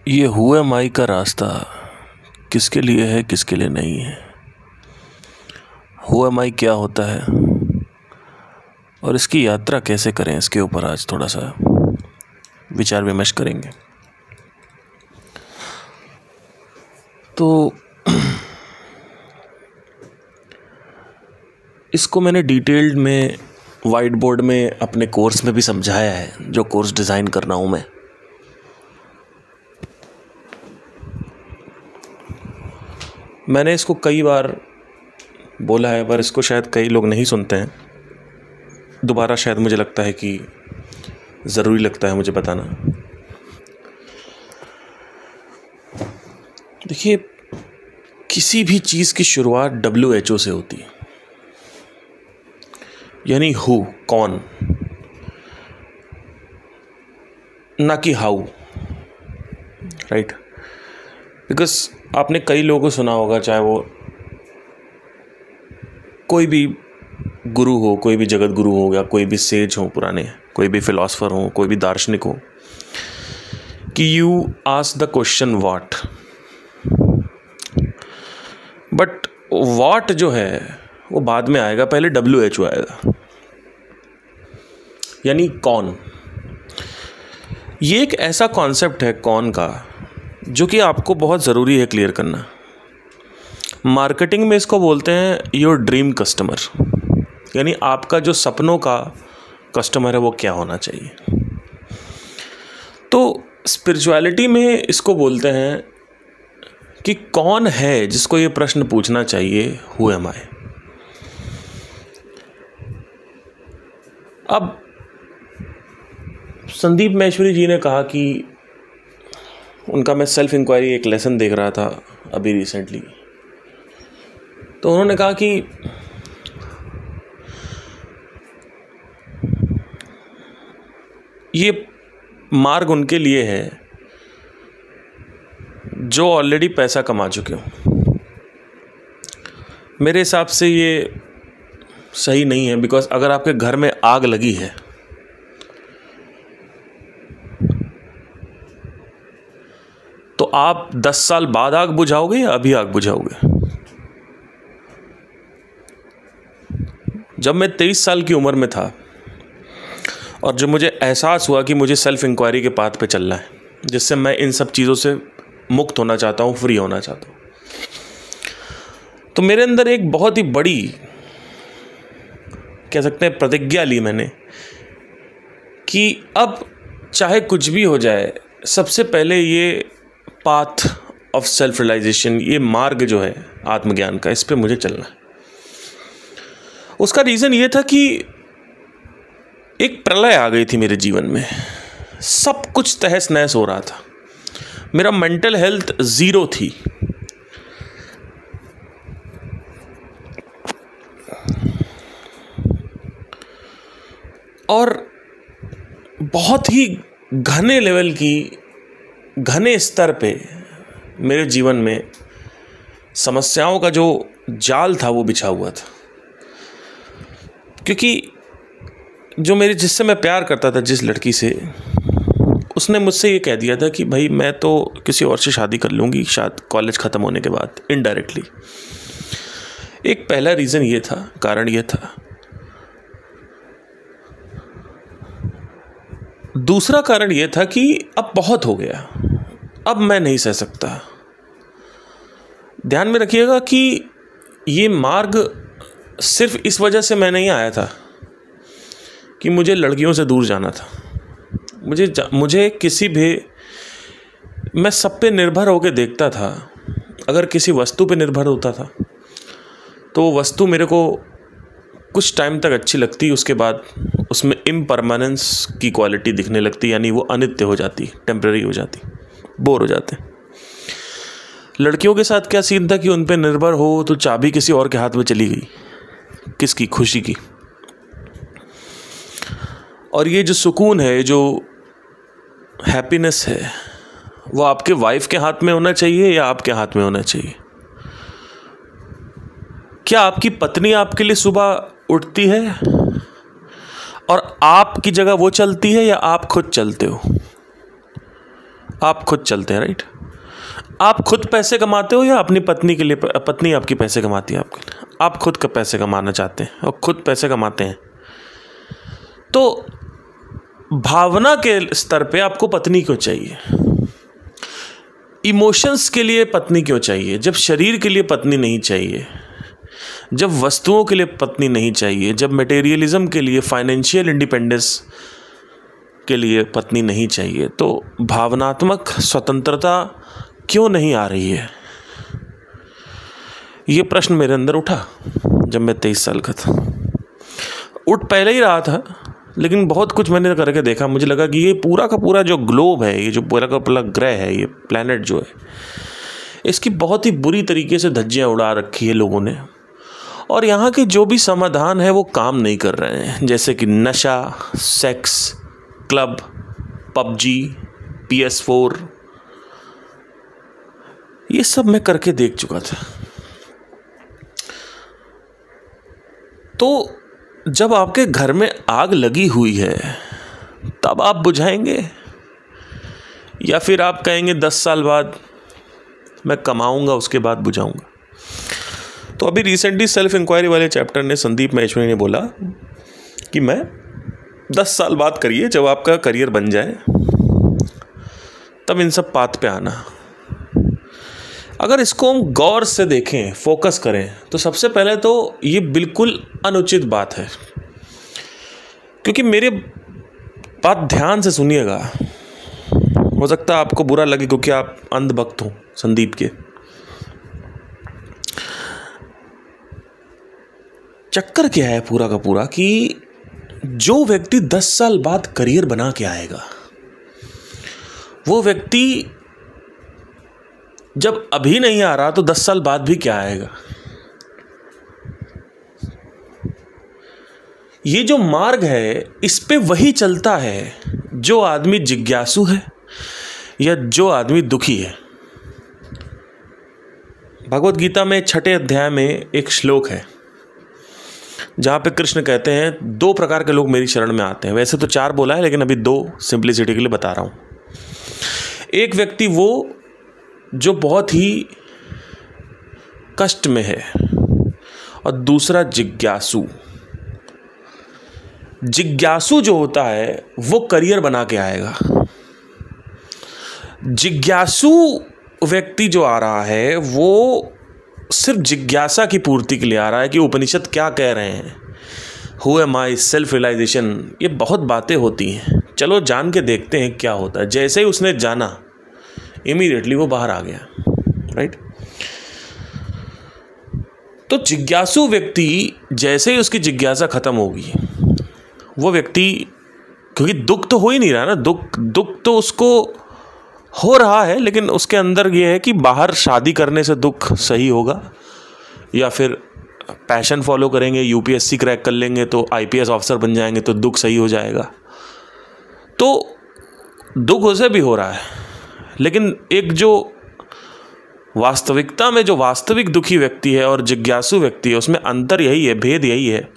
ये हुए माई का रास्ता किसके लिए है किसके लिए नहीं है। हुए माई क्या होता है और इसकी यात्रा कैसे करें, इसके ऊपर आज थोड़ा सा विचार विमर्श करेंगे। तो इसको मैंने डिटेल्ड में वाइट बोर्ड में अपने कोर्स में भी समझाया है, जो कोर्स डिज़ाइन कर रहा हूँ मैं। मैंने इसको कई बार बोला है, पर इसको शायद कई लोग नहीं सुनते हैं। दोबारा शायद मुझे लगता है कि ज़रूरी लगता है मुझे बताना। देखिए, किसी भी चीज़ की शुरुआत WHO से होती है, यानी हु, कौन, ना कि हाउ, राइट। बिकॉज आपने कई लोगों को सुना होगा, चाहे वो कोई भी गुरु हो, कोई भी जगत गुरु हो, या कोई भी सेज हो पुराने, कोई भी फिलोसफर हो, कोई भी दार्शनिक हो, कि you ask the question what, but what जो है वो बाद में आएगा, पहले WHO आएगा, यानी कौन। ये एक ऐसा कॉन्सेप्ट है कौन का, जो कि आपको बहुत ज़रूरी है क्लियर करना। मार्केटिंग में इसको बोलते हैं योर ड्रीम कस्टमर, यानी आपका जो सपनों का कस्टमर है वो क्या होना चाहिए। तो स्पिरिचुअलिटी में इसको बोलते हैं कि कौन है जिसको ये प्रश्न पूछना चाहिए, हु एम आई। अब संदीप महेश्वरी जी ने कहा कि उनका मैं सेल्फ इंक्वायरी एक लेसन देख रहा था अभी रिसेंटली, तो उन्होंने कहा कि ये मार्ग उनके लिए है जो ऑलरेडी पैसा कमा चुके हो। मेरे हिसाब से ये सही नहीं है, बिकॉज अगर आपके घर में आग लगी है तो आप 10 साल बाद आग बुझाओगे या अभी आग बुझाओगे। जब मैं 23 साल की उम्र में था और जब मुझे एहसास हुआ कि मुझे सेल्फ इंक्वायरी के पाथ पे चलना है, जिससे मैं इन सब चीज़ों से मुक्त होना चाहता हूँ, फ्री होना चाहता हूँ, तो मेरे अंदर एक बहुत ही बड़ी, कह सकते हैं, प्रतिज्ञा ली मैंने कि अब चाहे कुछ भी हो जाए, सबसे पहले ये पाथ ऑफ सेल्फ रियलाइजेशन, ये मार्ग जो है आत्मज्ञान का, इस पे मुझे चलना है। उसका रीज़न ये था कि एक प्रलय आ गई थी मेरे जीवन में, सब कुछ तहस नहस हो रहा था, मेरा मेंटल हेल्थ ज़ीरो थी। और बहुत ही घने लेवल की, घने स्तर पे मेरे जीवन में समस्याओं का जो जाल था वो बिछा हुआ था। क्योंकि जो मेरी, जिससे मैं प्यार करता था, जिस लड़की से, उसने मुझसे ये कह दिया था कि भाई मैं तो किसी और से शादी कर लूँगी शायद कॉलेज ख़त्म होने के बाद, इनडायरेक्टली। एक पहला रीज़न ये था, कारण ये था। दूसरा कारण ये था कि अब बहुत हो गया, अब मैं नहीं सह सकता। ध्यान में रखिएगा कि ये मार्ग सिर्फ इस वजह से मैं नहीं आया था कि मुझे लड़कियों से दूर जाना था। मुझे किसी भी, मैं सब पे निर्भर होकर देखता था। अगर किसी वस्तु पे निर्भर होता था तो वो वस्तु मेरे को कुछ टाइम तक अच्छी लगती, उसके बाद उसमें इम्परमानेंस की क्वालिटी दिखने लगती, यानी वो अनित्य हो जाती, टेम्पररी हो जाती, बोर हो जाते। लड़कियों के साथ क्या सीन था कि उन पे निर्भर हो तो चाबी किसी और के हाथ में चली गई, किसकी, खुशी की। और ये जो सुकून है, जो हैप्पीनेस है, वो आपके वाइफ के हाथ में होना चाहिए या आपके हाथ में होना चाहिए। क्या आपकी पत्नी आपके लिए सुबह उठती है और आपकी जगह वो चलती है, या आप खुद चलते हो? आप खुद चलते हैं, राइट? आप खुद पैसे कमाते हो या अपनी पत्नी के लिए, पत्नी आपकी पैसे कमाती है आपके लिए? आप खुद का पैसे कमाना चाहते हैं और खुद पैसे कमाते हैं। तो भावना के स्तर पे आपको पत्नी क्यों चाहिए? इमोशंस के लिए पत्नी क्यों चाहिए जब शरीर के लिए पत्नी नहीं चाहिए, जब वस्तुओं के लिए पत्नी नहीं चाहिए, जब मटेरियलिज्म के लिए, फाइनेंशियल इंडिपेंडेंस के लिए पत्नी नहीं चाहिए? तो भावनात्मक स्वतंत्रता क्यों नहीं आ रही है? ये प्रश्न मेरे अंदर उठा जब मैं 23 साल का था। उठ पहले ही रहा था, लेकिन बहुत कुछ मैंने करके देखा। मुझे लगा कि ये पूरा का पूरा जो ग्लोब है, ये जो पूरा का पूरा ग्रह है, ये प्लैनेट जो है, इसकी बहुत ही बुरी तरीके से धज्जियाँ उड़ा रखी है लोगों ने। और यहाँ के जो भी समाधान है वो काम नहीं कर रहे हैं, जैसे कि नशा, सेक्स, क्लब, पबजी, PS4, ये सब मैं करके देख चुका था। तो जब आपके घर में आग लगी हुई है तब आप बुझाएंगे, या फिर आप कहेंगे 10 साल बाद मैं कमाऊंगा उसके बाद बुझाऊंगा? तो अभी रिसेंटली सेल्फ इंक्वायरी वाले चैप्टर ने संदीप महेश्वरी ने बोला कि मैं 10 साल बाद करिए, जब आपका करियर बन जाए तब इन सब बात पे आना। अगर इसको हम गौर से देखें, फोकस करें, तो सबसे पहले तो ये बिल्कुल अनुचित बात है। क्योंकि मेरे बात ध्यान से सुनिएगा, हो सकता है आपको बुरा लगे क्योंकि आप अंधभक्त हो संदीप के। चक्कर क्या है पूरा का पूरा कि जो व्यक्ति 10 साल बाद करियर बना के आएगा, वो व्यक्ति जब अभी नहीं आ रहा तो 10 साल बाद भी क्या आएगा? ये जो मार्ग है इस पे वही चलता है जो आदमी जिज्ञासु है या जो आदमी दुखी है। भगवत गीता में 6 अध्याय में एक श्लोक है जहाँ पे कृष्ण कहते हैं 2 प्रकार के लोग मेरी शरण में आते हैं। वैसे तो 4 बोला है, लेकिन अभी 2 सिंप्लिसिटी के लिए बता रहा हूँ। एक व्यक्ति वो जो बहुत ही कष्ट में है, और दूसरा जिज्ञासु। जिज्ञासु जो होता है वो करियर बना के आएगा। जिज्ञासु व्यक्ति जो आ रहा है वो सिर्फ जिज्ञासा की पूर्ति के लिए आ रहा है कि उपनिषद क्या कह रहे हैं, who am I, self realization, ये बहुत बातें होती हैं, चलो जान के देखते हैं क्या होता है। जैसे ही उसने जाना इमीडिएटली वो बाहर आ गया, राइट? तो जिज्ञासु व्यक्ति जैसे ही उसकी जिज्ञासा खत्म होगी, वो व्यक्ति, क्योंकि दुख तो हो ही नहीं रहा ना, दुख तो उसको हो रहा है, लेकिन उसके अंदर ये है कि बाहर शादी करने से दुख सही होगा, या फिर पैशन फॉलो करेंगे, UPSC क्रैक कर लेंगे तो IPS ऑफिसर बन जाएंगे तो दुख सही हो जाएगा। तो दुख उसे भी हो रहा है, लेकिन एक जो वास्तविकता में जो वास्तविक दुखी व्यक्ति है और जिज्ञासु व्यक्ति है, उसमें अंतर यही है, भेद यही है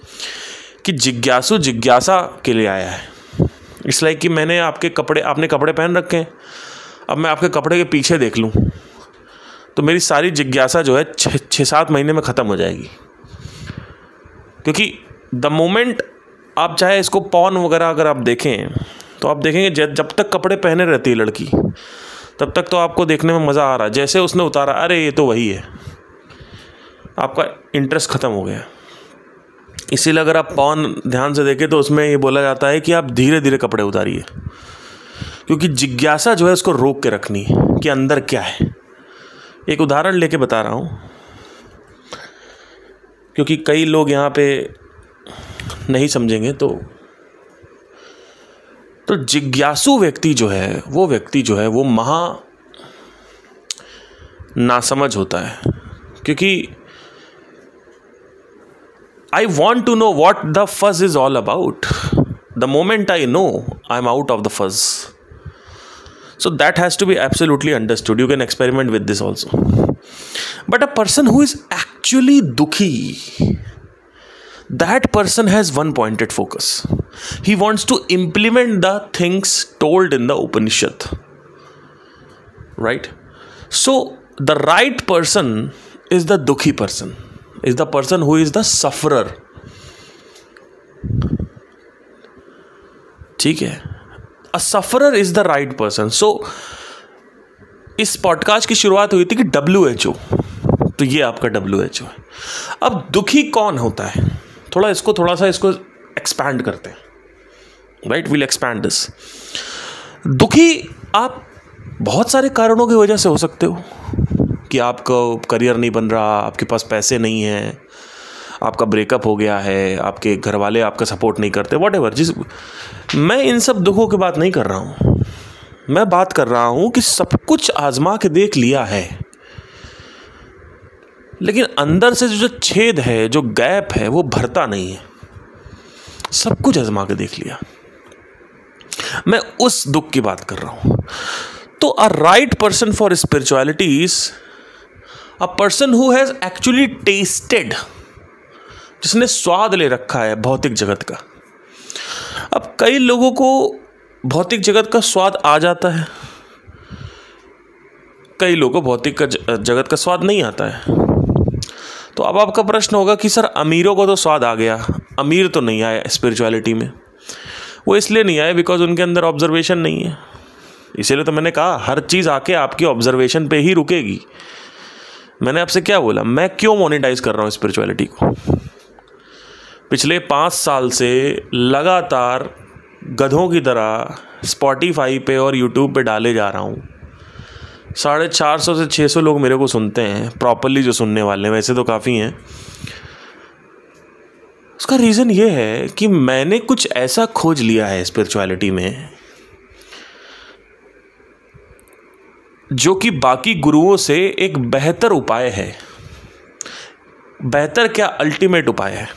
कि जिज्ञासु जिज्ञासा के लिए आया है। इसलिए कि आपने कपड़े पहन रखे हैं, अब मैं आपके कपड़े के पीछे देख लूँ तो मेरी सारी जिज्ञासा जो है 6-7 महीने में ख़त्म हो जाएगी। क्योंकि द मोमेंट आप चाहे इसको पॉर्न वगैरह अगर आप देखें तो आप देखेंगे जब तक कपड़े पहने रहती है लड़की तब तक तो आपको देखने में मज़ा आ रहा है। जैसे उसने उतारा, अरे ये तो वही है, आपका इंटरेस्ट ख़त्म हो गया। इसीलिए अगर आप पॉर्न ध्यान से देखें तो उसमें ये बोला जाता है कि आप धीरे धीरे कपड़े उतारिए, क्योंकि जिज्ञासा जो है उसको रोक के रखनी है कि अंदर क्या है। एक उदाहरण लेके बता रहा हूँ क्योंकि कई लोग यहाँ पे नहीं समझेंगे। तो जिज्ञासु व्यक्ति जो है वो महा नासमझ होता है, क्योंकि I want to know what the fuzz is all about. The moment I know, I'm out of the fuzz. So that has to be absolutely understood. You can experiment with this also. But a person who is actually dukhi, that person has one pointed focus. He wants to implement the things told in the Upanishad. Right? So the right person is the दुखी person, is the person who is the sufferer. ठीक है, a sufferer is the right person. So इस podcast की शुरुआत हुई थी कि WHO, तो ये आपका WHO है. अब दुखी कौन होता है, थोड़ा सा इसको एक्सपैंड करते हैं. Right, will expand this. दुखी आप बहुत सारे कारणों की वजह से हो सकते हो कि आपका करियर नहीं बन रहा, आपके पास पैसे नहीं हैं, आपका ब्रेकअप हो गया है, आपके घर वाले आपका सपोर्ट नहीं करते, व्हाटएवर. मैं इन सब दुखों की बात नहीं कर रहा हूँ. मैं बात कर रहा हूँ कि सब कुछ आजमा के देख लिया है, लेकिन अंदर से जो छेद है, जो गैप है, वो भरता नहीं है. सब कुछ आजमा के देख लिया, मैं उस दुख की बात कर रहा हूं. तो a right person for spirituality is a person who has actually tested, जिसने स्वाद ले रखा है भौतिक जगत का. अब कई लोगों को भौतिक जगत का स्वाद आ जाता है, कई लोगों को भौतिक जगत का स्वाद नहीं आता है. तो अब आपका प्रश्न होगा कि सर अमीरों को तो स्वाद आ गया, अमीर तो नहीं आए स्पिरिचुअलिटी में. वो इसलिए नहीं आए बिकॉज उनके अंदर ऑब्जर्वेशन नहीं है. इसीलिए तो मैंने कहा हर चीज़ आके आपकी ऑब्जर्वेशन पे ही रुकेगी. मैंने आपसे क्या बोला, मैं क्यों मोनेटाइज कर रहा हूँ स्पिरिचुअलिटी को. पिछले 5 साल से लगातार गधों की तरह स्पॉटिफाई पे और यूट्यूब पे डाले जा रहा हूँ. 450 से 600 लोग मेरे को सुनते हैं प्रॉपरली, जो सुनने वाले हैं, वैसे तो काफ़ी हैं. उसका रीज़न ये है कि मैंने कुछ ऐसा खोज लिया है स्पिरिचुअलिटी में जो कि बाकी गुरुओं से एक बेहतर उपाय है. बेहतर क्या, अल्टीमेट उपाय है.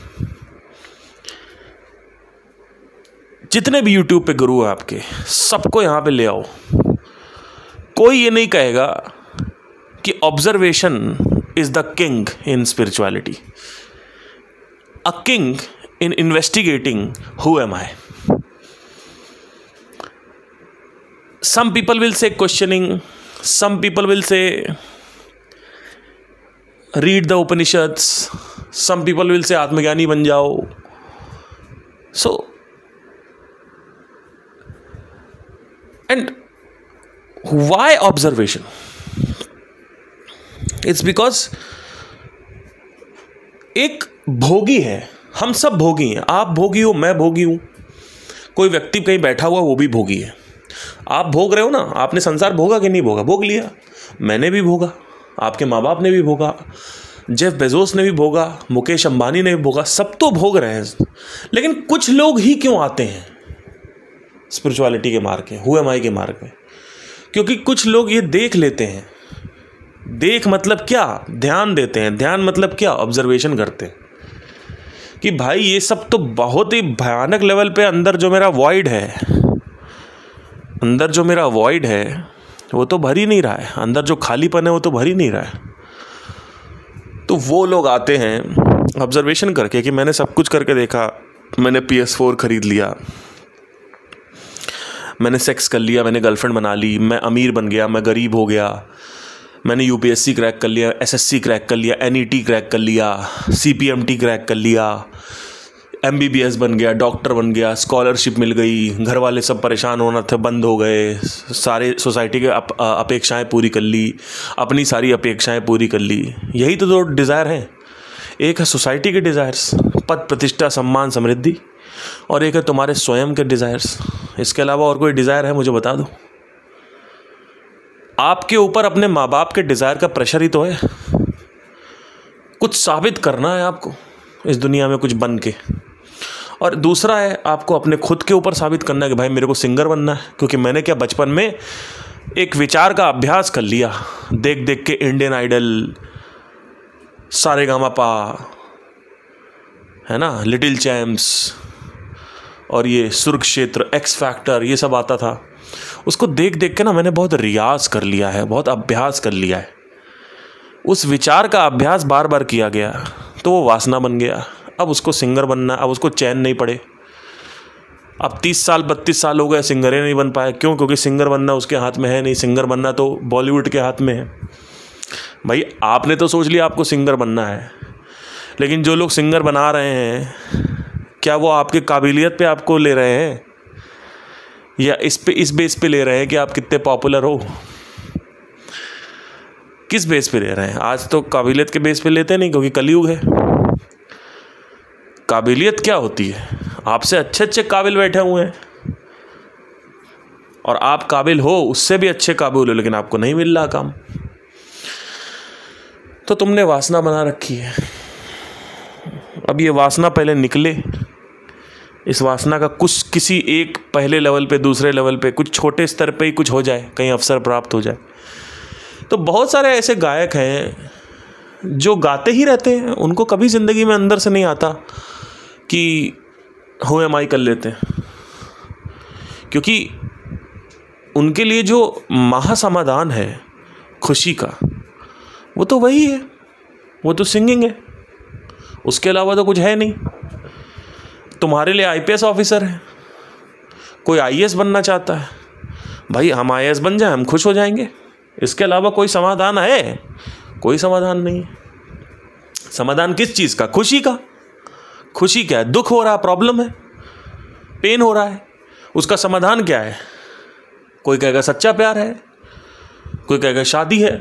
जितने भी यूट्यूब पे गुरु हैं आपके, सबको यहाँ पे ले आओ. कोई ये नहीं कहेगा कि observation is the king in spirituality. A king in investigating who am I. Some people will say questioning, some people will say read the Upanishads, some people will say आत्मज्ञानी बन जाओ. So, and why observation? It's because एक भोगी है, हम सब भोगी हैं. आप भोगी हो, मैं भोगी हूं, कोई व्यक्ति कहीं बैठा हुआ वो भी भोगी है. आप भोग रहे हो ना, आपने संसार भोगा कि नहीं भोगा, भोग लिया. मैंने भी भोगा, आपके माँ बाप ने भी भोगा, जेफ बेजोस ने भी भोगा, मुकेश अंबानी ने भी भोगा. सब तो भोग रहे हैं. लेकिन कुछ लोग ही क्यों आते हैं स्पिरिचुअलिटी के मार्ग के, हु एम आई के मार्ग में? क्योंकि कुछ लोग ये देख लेते हैं. देख मतलब क्या, ध्यान देते हैं. ध्यान मतलब क्या, ऑब्जर्वेशन करते हैं कि भाई ये सब तो बहुत ही भयानक लेवल पे अंदर जो मेरा वॉइड है, अंदर जो मेरा वॉइड है वो तो भर ही नहीं रहा है. अंदर जो खालीपन है वो तो भर ही नहीं रहा है. तो वो लोग आते हैं ऑब्जर्वेशन करके कि मैंने सब कुछ करके देखा, मैंने PS4 खरीद लिया, मैंने सेक्स कर लिया, मैंने गर्लफ्रेंड बना ली, मैं अमीर बन गया, मैं गरीब हो गया, मैंने UPSC क्रैक कर लिया, SSC क्रैक कर लिया, NET क्रैक कर लिया, CPMT क्रैक कर लिया, MBBS बन गया, डॉक्टर बन गया, स्कॉलरशिप मिल गई, घर वाले सब परेशान होना थे, बंद हो गए, सारे सोसाइटी के अपेक्षाएं पूरी कर ली, अपनी सारी अपेक्षाएं पूरी कर ली. यही तो दो डिज़ायर हैं. एक है सोसाइटी के डिज़ायर्स, पद प्रतिष्ठा सम्मान समृद्धि, और एक है तुम्हारे स्वयं के डिज़ायर्स. इसके अलावा और कोई डिज़ायर है मुझे बता दो. आपके ऊपर अपने माँ बाप के डिज़ायर का प्रेशर ही तो है. कुछ साबित करना है आपको इस दुनिया में कुछ बन के. और दूसरा है आपको अपने खुद के ऊपर साबित करना है कि भाई मेरे को सिंगर बनना है. क्योंकि मैंने क्या बचपन में एक विचार का अभ्यास कर लिया, देख देख के इंडियन आइडल, सारेगामापा, है ना, लिटिल चैम्प्स, और ये सुरक्षेत्र, एक्स फैक्टर, ये सब आता था. उसको देख देख के ना मैंने बहुत रियाज कर लिया है, बहुत अभ्यास कर लिया है. उस विचार का अभ्यास बार बार किया गया तो वो वासना बन गया. अब उसको सिंगर बनना, अब उसको चैन नहीं पड़े. अब 30 साल 32 साल हो गए, सिंगर ही नहीं बन पाया। क्यों? क्योंकि सिंगर बनना उसके हाथ में है नहीं, सिंगर बनना तो बॉलीवुड के हाथ में है। भाई आपने तो सोच लिया आपको सिंगर बनना है, लेकिन जो लोग सिंगर बना रहे हैं, क्या वो आपके काबिलियत पे आपको ले रहे हैं, या इस बेस पे ले रहे हैं कि आप कितने पॉपुलर हो? किस बेस पे ले रहे हैं? आज तो काबिलियत के बेस पे लेते नहीं, क्योंकि कलयुग है। काबिलियत क्या होती है? आपसे अच्छे अच्छे काबिल बैठे हुए हैं और आप काबिल हो, उससे भी अच्छे काबिल हो, लेकिन आपको नहीं मिल रहा काम। तो तुमने वासना बना रखी है। अब ये वासना पहले निकले, इस वासना का कुछ किसी एक पहले लेवल पे, दूसरे लेवल पे, कुछ छोटे स्तर पे ही कुछ हो जाए, कहीं अवसर प्राप्त हो जाए। तो बहुत सारे ऐसे गायक हैं जो गाते ही रहते हैं, उनको कभी ज़िंदगी में अंदर से नहीं आता कि हु एम आई कर लेते हैं, क्योंकि उनके लिए जो महासमाधान है खुशी का, वो तो वही है, वो तो सिंगिंग है, उसके अलावा तो कुछ है नहीं। तुम्हारे लिए आईपीएस ऑफिसर है, कोई आईएएस बनना चाहता है, भाई हम आईएएस बन जाए, हम खुश हो जाएंगे। इसके अलावा कोई समाधान है? कोई समाधान नहीं है। समाधान किस चीज़ का? खुशी का। खुशी क्या है? दुख हो रहा है, प्रॉब्लम है, पेन हो रहा है, उसका समाधान क्या है? कोई कहेगा सच्चा प्यार है, कोई कहेगा शादी है,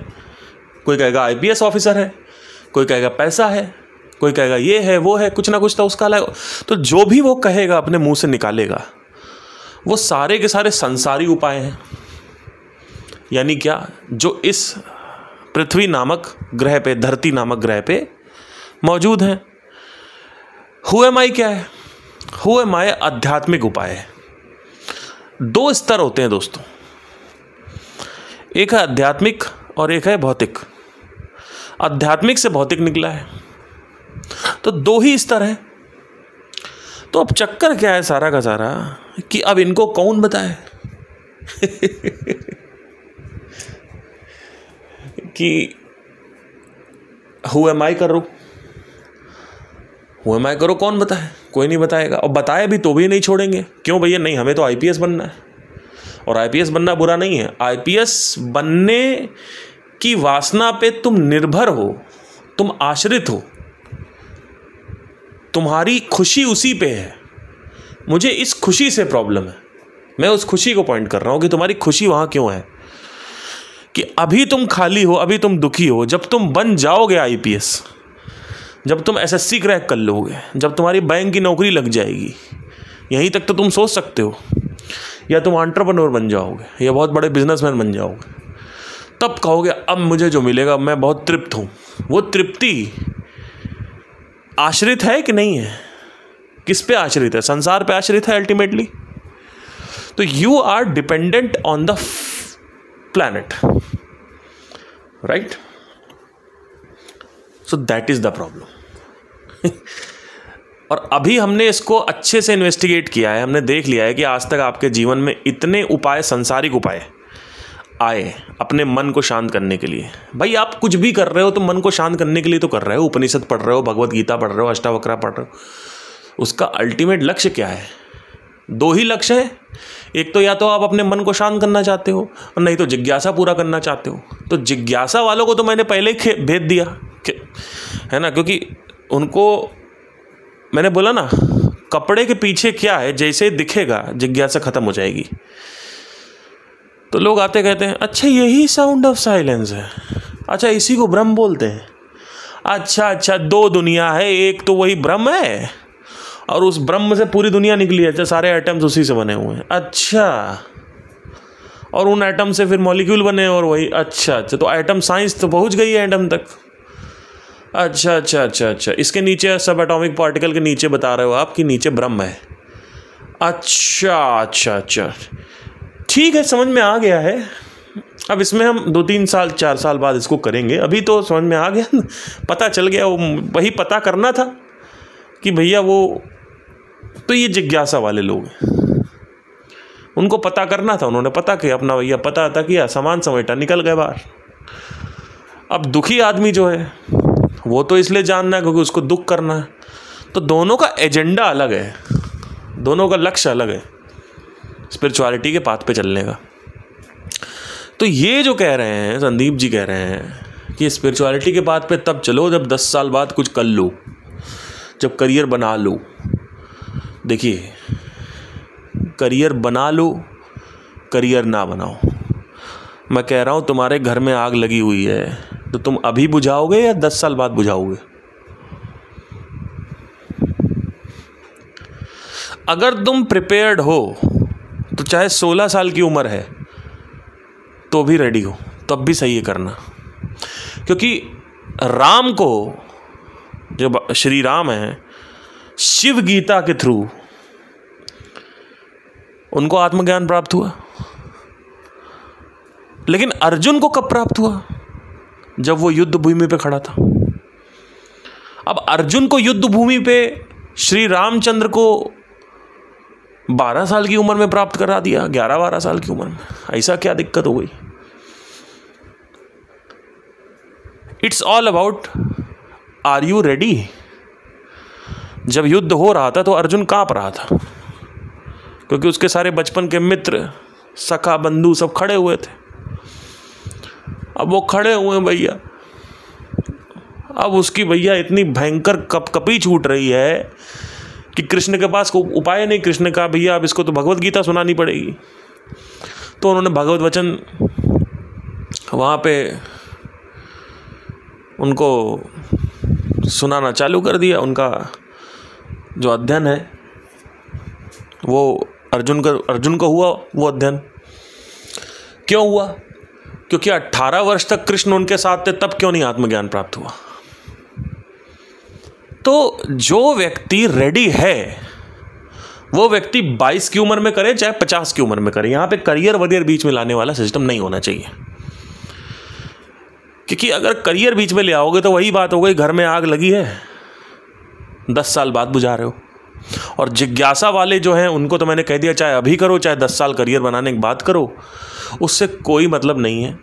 कोई कहेगा आईपीएस ऑफिसर है, कोई कहेगा पैसा है, कोई कहेगा ये है वो है, कुछ ना कुछ तो उसका अलग। तो जो भी वो कहेगा अपने मुंह से निकालेगा, वो सारे के सारे संसारी उपाय हैं। यानी क्या? जो इस पृथ्वी नामक ग्रह पे, धरती नामक ग्रह पे मौजूद हैं। हु एम आई क्या है? हु एम आई आध्यात्मिक उपाय है। 2 स्तर होते हैं दोस्तों, एक है आध्यात्मिक और एक है भौतिक। आध्यात्मिक से भौतिक निकला है, तो 2 ही स्तर है। तो अब चक्कर क्या है सारा का सारा, कि अब इनको कौन बताए कि हु एम आई करो, हु एम आई करो, कौन बताए? कोई नहीं बताएगा, और बताए भी तो भी नहीं छोड़ेंगे। क्यों भैया? नहीं, हमें तो आईपीएस बनना है, और आईपीएस बनना बुरा नहीं है। आईपीएस बनने की वासना पे तुम निर्भर हो, तुम आश्रित हो, तुम्हारी खुशी उसी पे है। मुझे इस खुशी से प्रॉब्लम है, मैं उस खुशी को पॉइंट कर रहा हूं कि तुम्हारी खुशी वहां क्यों है, कि अभी तुम खाली हो, अभी तुम दुखी हो। जब तुम बन जाओगे आईपीएस, जब तुम एसएससी क्रैक कर लोगे, जब तुम्हारी बैंक की नौकरी लग जाएगी, यहीं तक तो तुम सोच सकते हो, या तुम एंटरप्रेन्योर बन जाओगे, या बहुत बड़े बिजनेसमैन बन जाओगे, तब कहोगे अब मुझे जो मिलेगा मैं बहुत तृप्त हूँ। वो तृप्ति आश्रित है कि नहीं है? किस पे आश्रित है? संसार पे आश्रित है अल्टीमेटली। तो you are dependent on the planet, right? So that is the problem. और अभी हमने इसको अच्छे से इन्वेस्टिगेट किया है, हमने देख लिया है कि आज तक आपके जीवन में इतने उपाय, संसारिक उपाय आए अपने मन को शांत करने के लिए। भाई आप कुछ भी कर रहे हो तो मन को शांत करने के लिए तो कर रहे हो। उपनिषद पढ़ रहे हो, भगवत गीता पढ़ रहे हो, अष्टावक्र पढ़ रहे हो, उसका अल्टीमेट लक्ष्य क्या है? 2 ही लक्ष्य है। एक तो या तो आप अपने मन को शांत करना चाहते हो, और नहीं तो जिज्ञासा पूरा करना चाहते हो। तो जिज्ञासा वालों को तो मैंने पहले ही भेज दिया, है ना, क्योंकि उनको मैंने बोला ना, कपड़े के पीछे क्या है, जैसे दिखेगा जिज्ञासा खत्म हो जाएगी। तो लोग आते कहते हैं अच्छा यही साउंड ऑफ साइलेंस है, अच्छा इसी को ब्रह्म बोलते हैं, अच्छा 2 दुनिया है, एक तो वही ब्रह्म है और उस ब्रह्म से पूरी दुनिया निकली है, अच्छा सारे एटम्स उसी से बने हुए हैं, अच्छा, और उन एटम से फिर मॉलिक्यूल बने और वही, अच्छा तो एटम साइंस तो पहुंच गई है एटम तक, अच्छा इसके नीचे सब एटॉमिक पार्टिकल के नीचे बता रहे हो आप कि नीचे ब्रह्म है, अच्छा ठीक है, समझ में आ गया है। अब इसमें हम 2-3 साल 4 साल बाद इसको करेंगे, अभी तो समझ में आ गया, पता चल गया। वही पता करना था कि भैया वो तो ये जिज्ञासा वाले लोग हैं, उनको पता करना था, उन्होंने पता किया, अपना भैया पता था किया, सामान समेटा, निकल गए बाहर। अब दुखी आदमी जो है वो तो इसलिए जानना है क्योंकि उसको दुख करना है। तो दोनों का एजेंडा अलग है, दोनों का लक्ष्य अलग है स्पिरिचुअलिटी के पाथ पे चलने का। तो ये जो कह रहे हैं संदीप जी, कह रहे हैं कि स्पिरिचुअलिटी के पाथ पे तब चलो जब 10 साल बाद कुछ कर लो, जब करियर बना लो। देखिए, करियर बना लो, करियर ना बनाओ, मैं कह रहा हूँ तुम्हारे घर में आग लगी हुई है तो तुम अभी बुझाओगे या 10 साल बाद बुझाओगे? अगर तुम प्रिपेयर्ड हो तो चाहे 16 साल की उम्र है तो भी रेडी हो, तब भी सही है करना। क्योंकि राम को, जो श्री राम है, शिव गीता के थ्रू उनको आत्मज्ञान प्राप्त हुआ। लेकिन अर्जुन को कब प्राप्त हुआ? जब वो युद्ध भूमि पे खड़ा था। अब अर्जुन को युद्ध भूमि पे श्री रामचंद्र को 12 साल की उम्र में प्राप्त करा दिया, 11-12 साल की उम्र में। ऐसा क्या दिक्कत हो गई? It's all about are you ready. जब युद्ध हो रहा था तो अर्जुन कांप रहा था, क्योंकि उसके सारे बचपन के मित्र, सखा, बंधु सब खड़े हुए थे। अब वो खड़े हुए भैया, अब उसकी भैया इतनी भयंकर कपकपी छूट रही है कि कृष्ण के पास कोई उपाय नहीं। कृष्ण का भैया अब इसको तो भगवत गीता सुनानी पड़ेगी। तो उन्होंने भगवत वचन वहाँ पे उनको सुनाना चालू कर दिया। उनका जो अध्ययन है वो अर्जुन को हुआ वो अध्ययन। क्यों हुआ? क्योंकि 18 वर्ष तक कृष्ण उनके साथ थे, तब क्यों नहीं आत्मज्ञान प्राप्त हुआ? तो जो व्यक्ति रेडी है वो व्यक्ति 22 की उम्र में करे चाहे 50 की उम्र में करे। यहां पे करियर वरियर बीच में लाने वाला सिस्टम नहीं होना चाहिए। क्योंकि अगर करियर बीच में ले आओगे तो वही बात हो गई, घर में आग लगी है, 10 साल बाद बुझा रहे हो। और जिज्ञासा वाले जो हैं उनको तो मैंने कह दिया, चाहे अभी करो चाहे 10 साल करियर बनाने के बाद करो, उससे कोई मतलब नहीं है।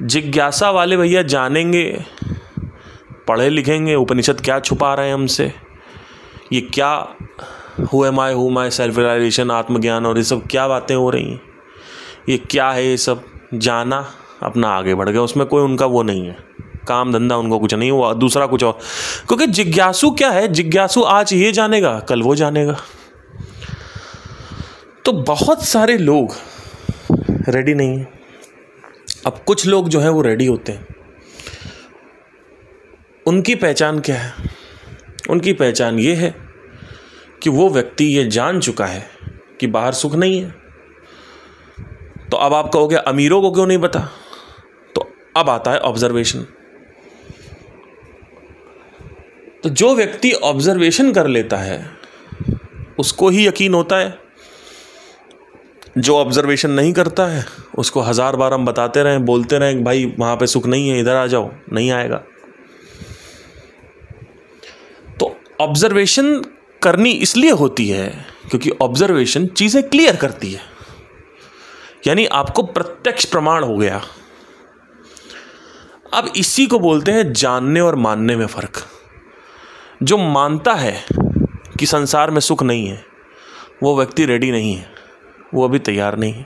जिज्ञासा वाले भैया जानेंगे, पढ़े लिखेंगे उपनिषद क्या छुपा रहे हैं हमसे, ये क्या who am I, self realization, आत्मज्ञान और ये सब क्या बातें हो रही हैं, ये क्या है, ये सब जाना, अपना आगे बढ़ गया। उसमें कोई उनका वो नहीं है, काम धंधा उनको कुछ नहीं हुआ, दूसरा कुछ और। क्योंकि जिज्ञासु क्या है, जिज्ञासु आज ये जानेगा कल वो जानेगा। तो बहुत सारे लोग रेडी नहीं है। अब कुछ लोग जो है वो रेडी होते हैं। उनकी पहचान क्या है? उनकी पहचान ये है कि वो व्यक्ति ये जान चुका है कि बाहर सुख नहीं है। तो अब आप कहोगे अमीरों को क्यों नहीं पता? तो अब आता है ऑब्जर्वेशन। तो जो व्यक्ति ऑब्जर्वेशन कर लेता है उसको ही यकीन होता है। जो ऑब्जर्वेशन नहीं करता है उसको 1000 बार हम बताते रहें, बोलते रहें कि भाई वहाँ पे सुख नहीं है, इधर आ जाओ, नहीं आएगा। तो ऑब्जर्वेशन करनी इसलिए होती है क्योंकि ऑब्जर्वेशन चीज़ें क्लियर करती है, यानी आपको प्रत्यक्ष प्रमाण हो गया। अब इसी को बोलते हैं जानने और मानने में फ़र्क। जो मानता है कि संसार में सुख नहीं है वो व्यक्ति रेडी नहीं है, वो अभी तैयार नहीं है।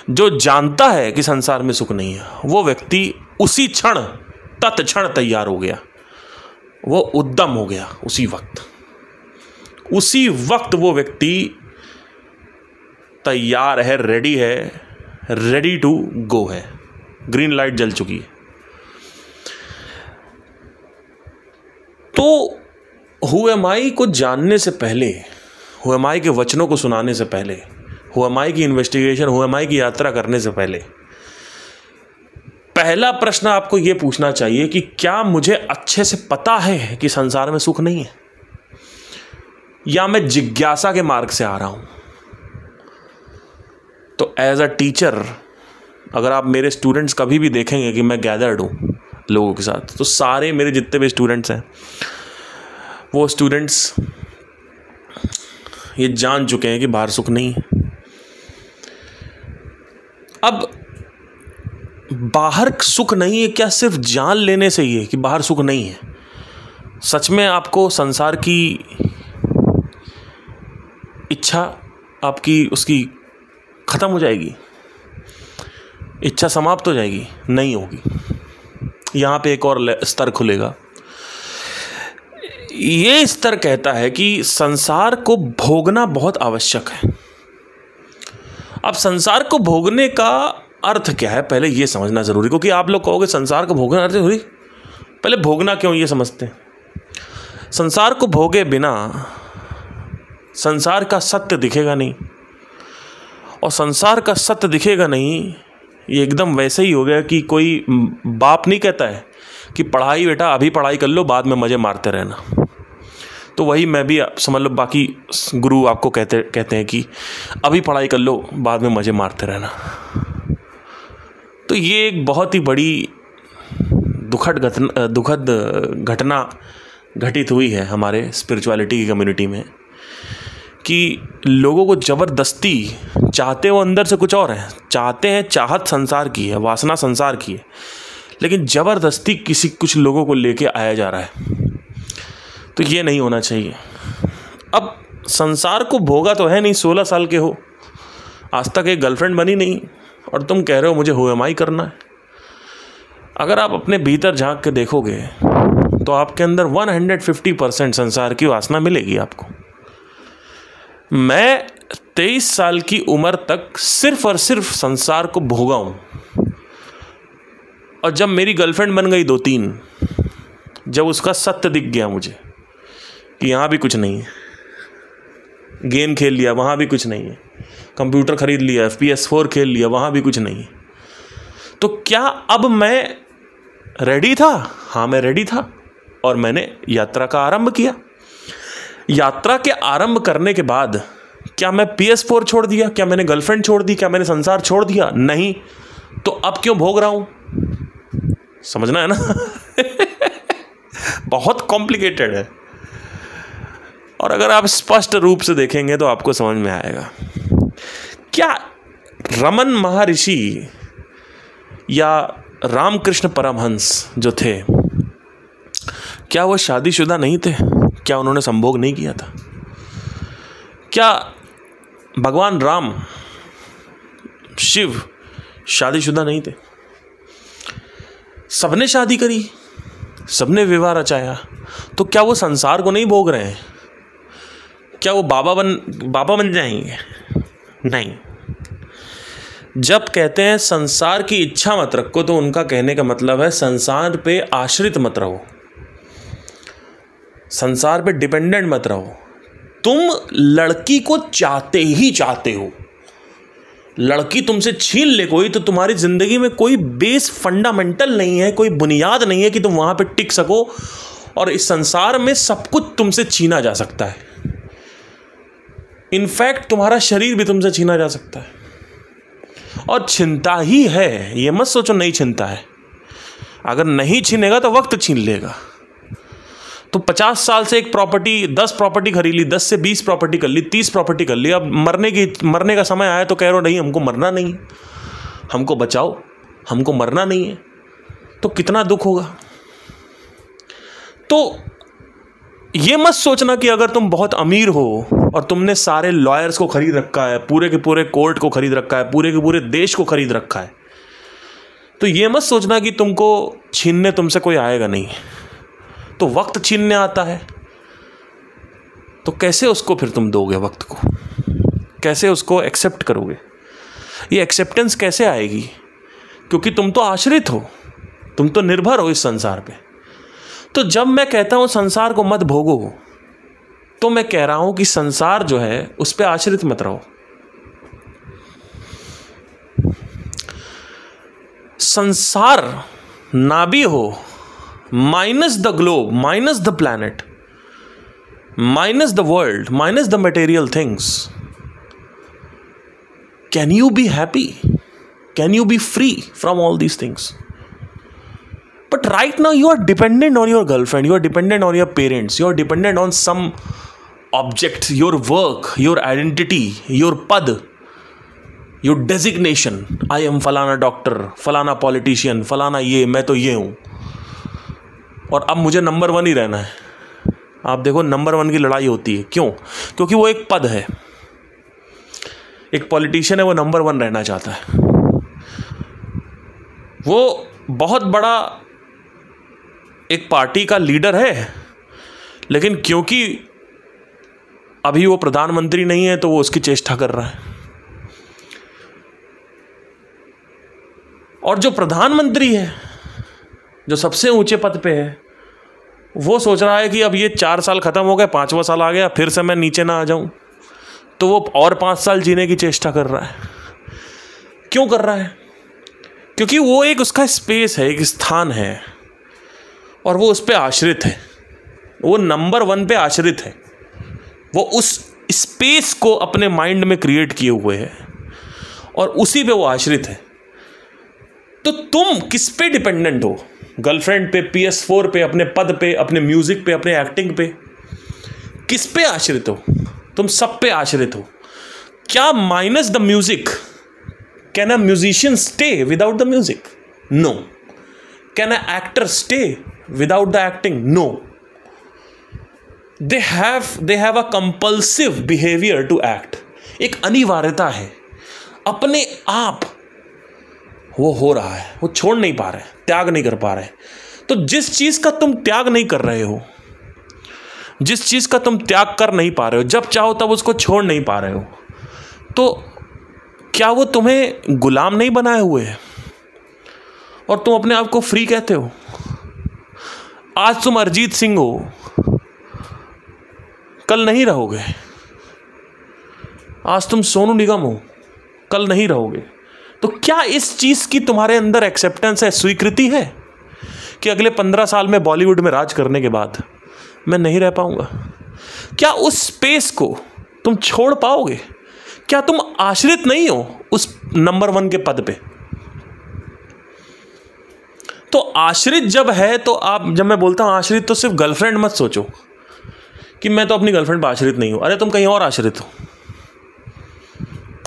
जो जानता है कि संसार में सुख नहीं है वो व्यक्ति उसी क्षण तत्क्षण तैयार हो गया, वो उद्यम हो गया। उसी वक्त वो व्यक्ति तैयार है, रेडी है, रेडी टू गो है, ग्रीन लाइट जल चुकी है। तो हु एम आई को जानने से पहले, हु एम आई के वचनों को सुनाने से पहले, हु एम आई की इन्वेस्टिगेशन, हु एम आई की यात्रा करने से पहले पहला प्रश्न आपको यह पूछना चाहिए कि क्या मुझे अच्छे से पता है कि संसार में सुख नहीं है, या मैं जिज्ञासा के मार्ग से आ रहा हूं। तो एज अ टीचर अगर आप मेरे स्टूडेंट्स कभी भी देखेंगे कि मैं गैदर्ड हूं लोगों के साथ, तो सारे मेरे जितने भी स्टूडेंट्स हैं वो स्टूडेंट्स ये जान चुके हैं कि बाहर सुख नहीं है। अब बाहर सुख नहीं है क्या सिर्फ जान लेने से ही है कि बाहर सुख नहीं है? सच में आपको संसार की इच्छा आपकी उसकी ख़त्म हो जाएगी, इच्छा समाप्त हो जाएगी? नहीं होगी। यहाँ पे एक और स्तर खुलेगा। ये स्तर कहता है कि संसार को भोगना बहुत आवश्यक है। अब संसार को भोगने का अर्थ क्या है, पहले ये समझना जरूरी, क्योंकि आप लोग कहोगे संसार को भोगना अर्थ जरूरी, पहले भोगना क्यों ये समझते हैं। संसार को भोगे बिना संसार का सत्य दिखेगा नहीं, और संसार का सत्य दिखेगा नहीं, ये एकदम वैसे ही हो गया कि कोई बाप नहीं कहता है कि पढ़ाई बेटा अभी पढ़ाई कर लो, बाद में मज़े मारते रहना। तो वही मैं भी समझ लो, बाकी गुरु आपको कहते हैं कि अभी पढ़ाई कर लो, बाद में मज़े मारते रहना। तो ये एक बहुत ही बड़ी दुखद घटना घटित हुई है हमारे स्पिरिचुअलिटी की कम्युनिटी में, कि लोगों को ज़बरदस्ती, चाहते वो अंदर से कुछ और है, चाहते हैं, चाहत संसार की है, वासना संसार की है, लेकिन ज़बरदस्ती कुछ लोगों को लेके आया जा रहा है। तो ये नहीं होना चाहिए। अब संसार को भोगा तो है नहीं, 16 साल के हो, आज तक एक गर्लफ्रेंड बनी नहीं, और तुम कह रहे हो मुझे होएमाई करना है। अगर आप अपने भीतर झांक के देखोगे तो आपके अंदर 150% संसार की वासना मिलेगी आपको। मैं 23 साल की उम्र तक सिर्फ और सिर्फ संसार को भोगा हूँ, और जब मेरी गर्लफ्रेंड बन गई 2-3, जब उसका सत्य दिख गया मुझे कि यहाँ भी कुछ नहीं है, गेम खेल लिया वहाँ भी कुछ नहीं है, कंप्यूटर खरीद लिया, PS4 खेल लिया, वहाँ भी कुछ नहीं है, तो क्या अब मैं रेडी था? हाँ, मैं रेडी था, और मैंने यात्रा का आरंभ किया। यात्रा के आरंभ करने के बाद क्या मैं PS4 छोड़ दिया? क्या मैंने गर्लफ्रेंड छोड़ दी? क्या मैंने संसार छोड़ दिया? नहीं। तो अब क्यों भोग रहा हूं? समझना है ना। बहुत कॉम्प्लिकेटेड है, और अगर आप स्पष्ट रूप से देखेंगे तो आपको समझ में आएगा। क्या रमन महर्षि या रामकृष्ण परमहंस जो थे, क्या वो शादीशुदा नहीं थे? क्या उन्होंने संभोग नहीं किया था? क्या भगवान राम, शिव शादीशुदा नहीं थे? सबने शादी करी, सबने विवाह रचाया, तो क्या वो संसार को नहीं भोग रहे हैं? क्या वो बाबा बन जाएंगे? नहीं। जब कहते हैं संसार की इच्छा मत रखो, तो उनका कहने का मतलब है संसार पे आश्रित मत रहो, संसार पे डिपेंडेंट मत रहो। तुम लड़की को चाहते ही चाहते हो, लड़की तुमसे छीन ले कोई, तो तुम्हारी जिंदगी में कोई बेस फंडामेंटल नहीं है, कोई बुनियाद नहीं है कि तुम वहां पे टिक सको, और इस संसार में सब कुछ तुमसे छीना जा सकता है। इनफैक्ट तुम्हारा शरीर भी तुमसे छीना जा सकता है, और छिनता ही है, ये मत सोचो नहीं छिनता है। अगर नहीं छीनेगा तो वक्त छीन लेगा। तो 50 साल से एक प्रॉपर्टी, 10 प्रॉपर्टी खरीद ली, 10 से 20 प्रॉपर्टी कर ली, 30 प्रॉपर्टी कर ली, अब मरने का समय आया तो कह रहे हो नहीं, हमको मरना नहीं है, हमको बचाओ, हमको मरना नहीं है, तो कितना दुख होगा। तो ये मत सोचना कि अगर तुम बहुत अमीर हो और तुमने सारे लॉयर्स को खरीद रखा है, पूरे के पूरे कोर्ट को खरीद रखा है, पूरे के पूरे देश को खरीद रखा है, तो ये मत सोचना कि तुमको छीनने तुमसे कोई आएगा नहीं। तो वक्त छीनने आता है, तो कैसे उसको फिर तुम दोगे? वक्त को कैसे उसको एक्सेप्ट करोगे? ये एक्सेप्टेंस कैसे आएगी? क्योंकि तुम तो आश्रित हो, तुम तो निर्भर हो इस संसार पे। तो जब मैं कहता हूं संसार को मत भोगो, तो मैं कह रहा हूं कि संसार जो है उस पे आश्रित मत रहो। संसार ना भी हो, minus the globe, minus the planet, minus the world, minus the material things, can you be happy? Can you B free from all these things? But right now you are dependent on your girlfriend, you are dependent on your parents, you are dependent on some object, your work, your identity, your pad, your designation. I am फलाना doctor, फलाना politician, फलाना ये, मैं तो ये हूँ, और अब मुझे नंबर 1 ही रहना है। आप देखो नंबर 1 की लड़ाई होती है, क्यों? क्योंकि वो एक पद है। एक पॉलिटिशियन है वो नंबर 1 रहना चाहता है, वो बहुत बड़ा एक पार्टी का लीडर है, लेकिन क्योंकि अभी वो प्रधानमंत्री नहीं है तो वो उसकी चेष्टा कर रहा है। और जो प्रधानमंत्री है, जो सबसे ऊंचे पद पे है, वो सोच रहा है कि अब ये 4 साल खत्म हो गए, 5वां साल आ गया, फिर से मैं नीचे ना आ जाऊं, तो वो और 5 साल जीने की चेष्टा कर रहा है। क्यों कर रहा है? क्योंकि वो एक उसका स्पेस है, एक स्थान है, और वो उस पर आश्रित है, वो नंबर 1 पे आश्रित है, वो उस स्पेस को अपने माइंड में क्रिएट किए हुए है और उसी पे वो आश्रित है। तो तुम किस पे डिपेंडेंट हो? गर्लफ्रेंड पे, PS4 पे, अपने पद पे, अपने म्यूजिक पे, अपने एक्टिंग पे? किस पे आश्रित हो? तुम सब पे आश्रित हो। क्या minus the music can a musician stay without the music? No. Can a actor stay without the acting? No. they have a compulsive behavior to act। एक अनिवार्यता है, अपने आप वो हो रहा है, वो छोड़ नहीं पा रहे, त्याग नहीं कर पा रहे। तो जिस चीज का तुम त्याग नहीं कर रहे हो, जिस चीज का तुम त्याग कर नहीं पा रहे हो, जब चाहो तब उसको छोड़ नहीं पा रहे हो, तो क्या वो तुम्हें गुलाम नहीं बनाए हुए है और तुम अपने आप को फ्री कहते हो? आज तुम अरिजीत सिंह हो, कल नहीं रहोगे। आज तुम सोनू निगम हो, कल नहीं रहोगे। तो क्या इस चीज की तुम्हारे अंदर एक्सेप्टेंस है, स्वीकृति है कि अगले 15 साल में बॉलीवुड में राज करने के बाद मैं नहीं रह पाऊंगा? क्या उस स्पेस को तुम छोड़ पाओगे? क्या तुम आश्रित नहीं हो उस नंबर 1 के पद पे? तो आश्रित जब है, तो आप, जब मैं बोलता हूं आश्रित, तो सिर्फ गर्लफ्रेंड मत सोचो कि मैं तो अपनी गर्लफ्रेंड पर आश्रित नहीं हूं। अरे तुम कहीं और आश्रित हो,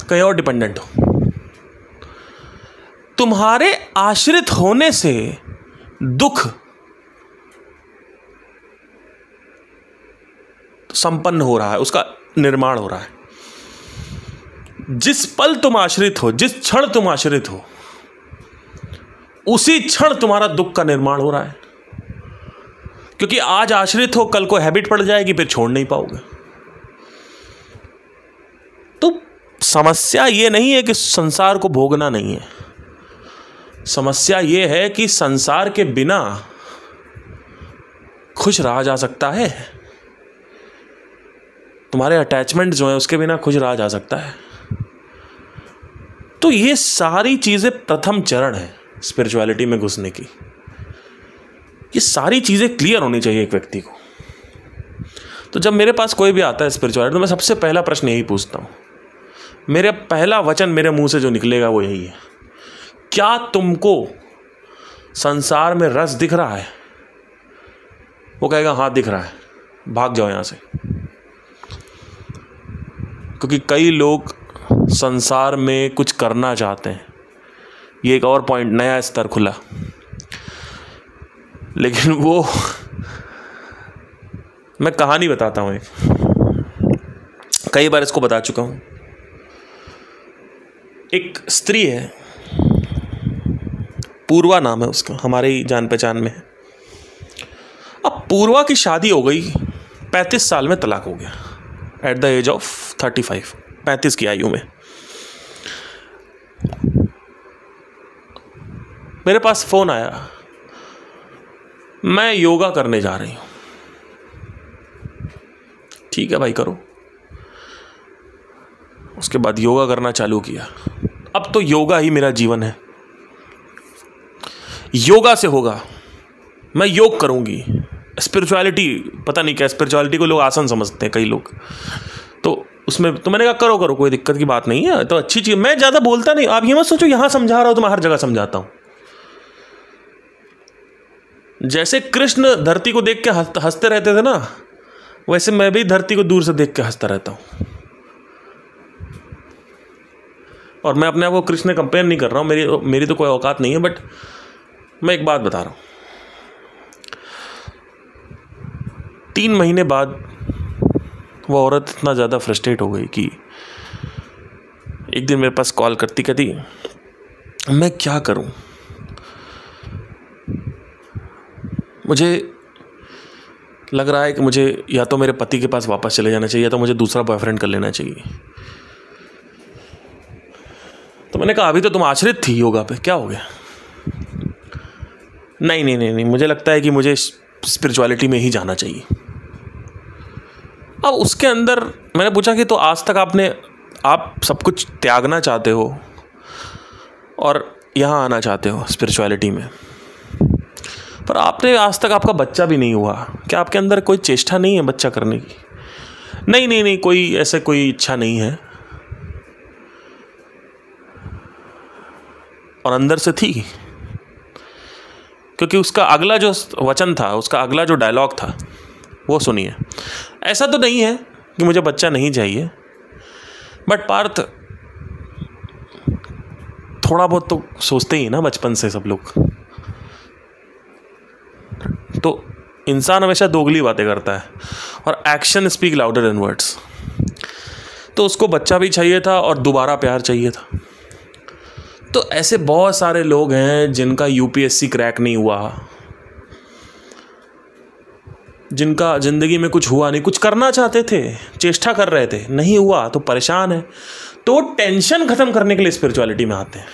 कहीं और डिपेंडेंट हो। तुम्हारे आश्रित होने से दुख संपन्न हो रहा है, उसका निर्माण हो रहा है। जिस पल तुम आश्रित हो, जिस क्षण तुम आश्रित हो, उसी क्षण तुम्हारा दुख का निर्माण हो रहा है। क्योंकि आज आश्रित हो, कल को हैबिट पड़ जाएगी, फिर छोड़ नहीं पाओगे। तो समस्या ये नहीं है कि संसार को भोगना नहीं है, समस्या ये है कि संसार के बिना खुश रहा जा सकता है। तुम्हारे अटैचमेंट जो है उसके बिना खुश रहा जा सकता है। तो ये सारी चीजें प्रथम चरण है स्पिरिचुअलिटी में घुसने की। ये सारी चीजें क्लियर होनी चाहिए एक व्यक्ति को। तो जब मेरे पास कोई भी आता है स्पिरिचुअलिटी, तो मैं सबसे पहला प्रश्न यही पूछता हूं, मेरे पहला वचन मेरे मुंह से जो निकलेगा वो यही है, क्या तुमको संसार में रस दिख रहा है? वो कहेगा हाँ दिख रहा है, भाग जाओ यहां से। क्योंकि कई लोग संसार में कुछ करना चाहते हैं, ये एक और पॉइंट, नया स्तर खुला। लेकिन वो, मैं कहानी बताता हूं एक, कई बार इसको बता चुका हूं। एक स्त्री है, पूर्वा नाम है उसका, हमारे ही जान पहचान में है। अब पूर्वा की शादी हो गई, 35 साल में तलाक हो गया, एट द एज ऑफ 35, 35 की आयु में। मेरे पास फोन आया, मैं योगा करने जा रही हूं। ठीक है भाई करो। उसके बाद योगा करना चालू किया। अब तो योगा ही मेरा जीवन है, योगा से होगा, मैं योग करूंगी। स्पिरिचुअलिटी, पता नहीं क्या स्पिरिचुअलिटी को लोग आसन समझते हैं कई लोग, तो उसमें तो मैंने कहा करो करो, कोई दिक्कत की बात नहीं है, तो अच्छी चीज। मैं ज्यादा बोलता नहीं, आप ये मत सोचो यहां समझा रहा हूं तो मैं हर जगह समझाता हूं। जैसे कृष्ण धरती को देख के हंसते रहते थे ना, वैसे मैं भी धरती को दूर से देख के हंसता रहता हूं। और मैं अपने आप को कृष्ण से कंपेयर नहीं कर रहा हूं, मेरी तो कोई औकात नहीं है, बट मैं एक बात बता रहा हूं। 3 महीने बाद वो औरत इतना ज़्यादा फ्रस्ट्रेट हो गई कि एक दिन मेरे पास कॉल करती, कहती मैं क्या करूं, मुझे लग रहा है कि मुझे या तो मेरे पति के पास वापस चले जाना चाहिए या तो मुझे दूसरा बॉयफ्रेंड कर लेना चाहिए। तो मैंने कहा अभी तो तुम आश्रित थी योगा पे, क्या हो गया? नहीं नहीं नहीं नहीं, मुझे लगता है कि मुझे स्पिरिचुअलिटी में ही जाना चाहिए। अब उसके अंदर मैंने पूछा कि तो आज तक आप सब कुछ त्यागना चाहते हो और यहाँ आना चाहते हो स्पिरिचुअलिटी में, पर आपने आज तक आपका बच्चा भी नहीं हुआ, क्या आपके अंदर कोई चेष्टा नहीं है बच्चा करने की? नहीं नहीं नहीं, कोई ऐसे कोई इच्छा नहीं है। और अंदर से थी, क्योंकि उसका अगला जो वचन था, उसका अगला जो डायलॉग था वो सुनिए। ऐसा तो नहीं है कि मुझे बच्चा नहीं चाहिए, बट पार्थ थोड़ा बहुत तो सोचते ही ना बचपन से सब लोग। तो इंसान हमेशा दोगली बातें करता है और action speak louder than words. तो उसको बच्चा भी चाहिए था और दोबारा प्यार चाहिए था। तो ऐसे बहुत सारे लोग हैं जिनका यूपीएससी क्रैक नहीं हुआ, जिनका ज़िंदगी में कुछ हुआ नहीं, कुछ करना चाहते थे, चेष्टा कर रहे थे, नहीं हुआ तो परेशान है, तो टेंशन खत्म करने के लिए स्पिरिचुअलिटी में आते हैं।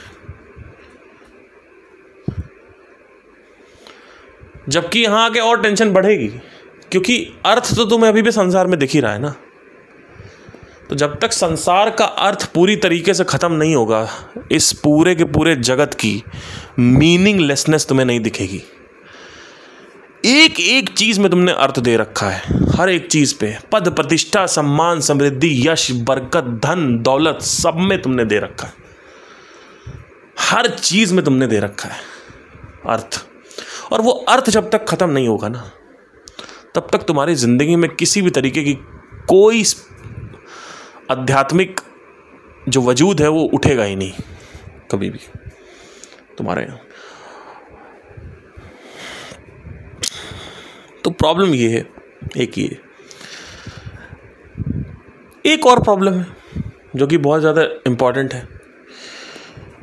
जबकि यहां आके और टेंशन बढ़ेगी, क्योंकि अर्थ तो तुम्हें अभी भी संसार में दिख ही रहा है ना। तो जब तक संसार का अर्थ पूरी तरीके से ख़त्म नहीं होगा, इस पूरे के पूरे जगत की मीनिंगलेसनेस तुम्हें नहीं दिखेगी। एक एक चीज़ में तुमने अर्थ दे रखा है, हर एक चीज़ पे पद प्रतिष्ठा सम्मान समृद्धि यश बरकत धन दौलत सब में तुमने दे रखा है, हर चीज़ में तुमने दे रखा है अर्थ। और वो अर्थ जब तक ख़त्म नहीं होगा ना, तब तक तुम्हारी ज़िंदगी में किसी भी तरीके की कोई आध्यात्मिक जो वजूद है वो उठेगा ही नहीं कभी भी तुम्हारे यहाँ। तो प्रॉब्लम ये है, एक और प्रॉब्लम है जो कि बहुत ज़्यादा इम्पॉर्टेंट है।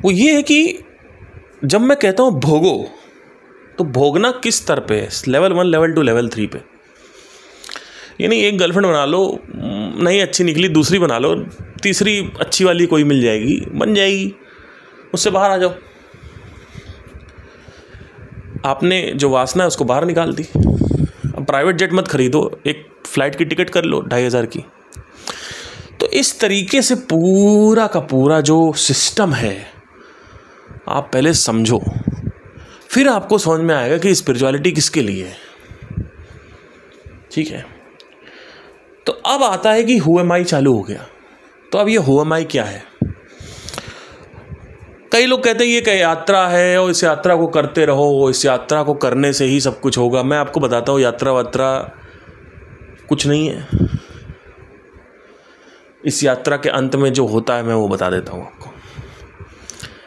वो ये है कि जब मैं कहता हूँ भोगो, तो भोगना किस स्तर पे है? लेवल 1, लेवल 2, लेवल 3 पे। यानी एक गर्लफ्रेंड बना लो, नहीं अच्छी निकली दूसरी बना लो, तीसरी अच्छी वाली कोई मिल जाएगी, बन जाएगी, उससे बाहर आ जाओ। आपने जो वासना है उसको बाहर निकाल दी। अब प्राइवेट जेट मत खरीदो, एक फ़्लाइट की टिकट कर लो 2500 की। तो इस तरीके से पूरा का पूरा जो सिस्टम है आप पहले समझो, फिर आपको समझ में आएगा कि स्पिरिचुअलिटी किसके लिए है। ठीक है, तो अब आता है कि हु एम आई चालू हो गया। तो अब ये हु एम आई क्या है? कई लोग कहते हैं ये कई यात्रा है और इस यात्रा को करते रहो, इस यात्रा को करने से ही सब कुछ होगा। मैं आपको बताता हूँ यात्रा वात्रा कुछ नहीं है। इस यात्रा के अंत में जो होता है मैं वो बता देता हूँ आपको।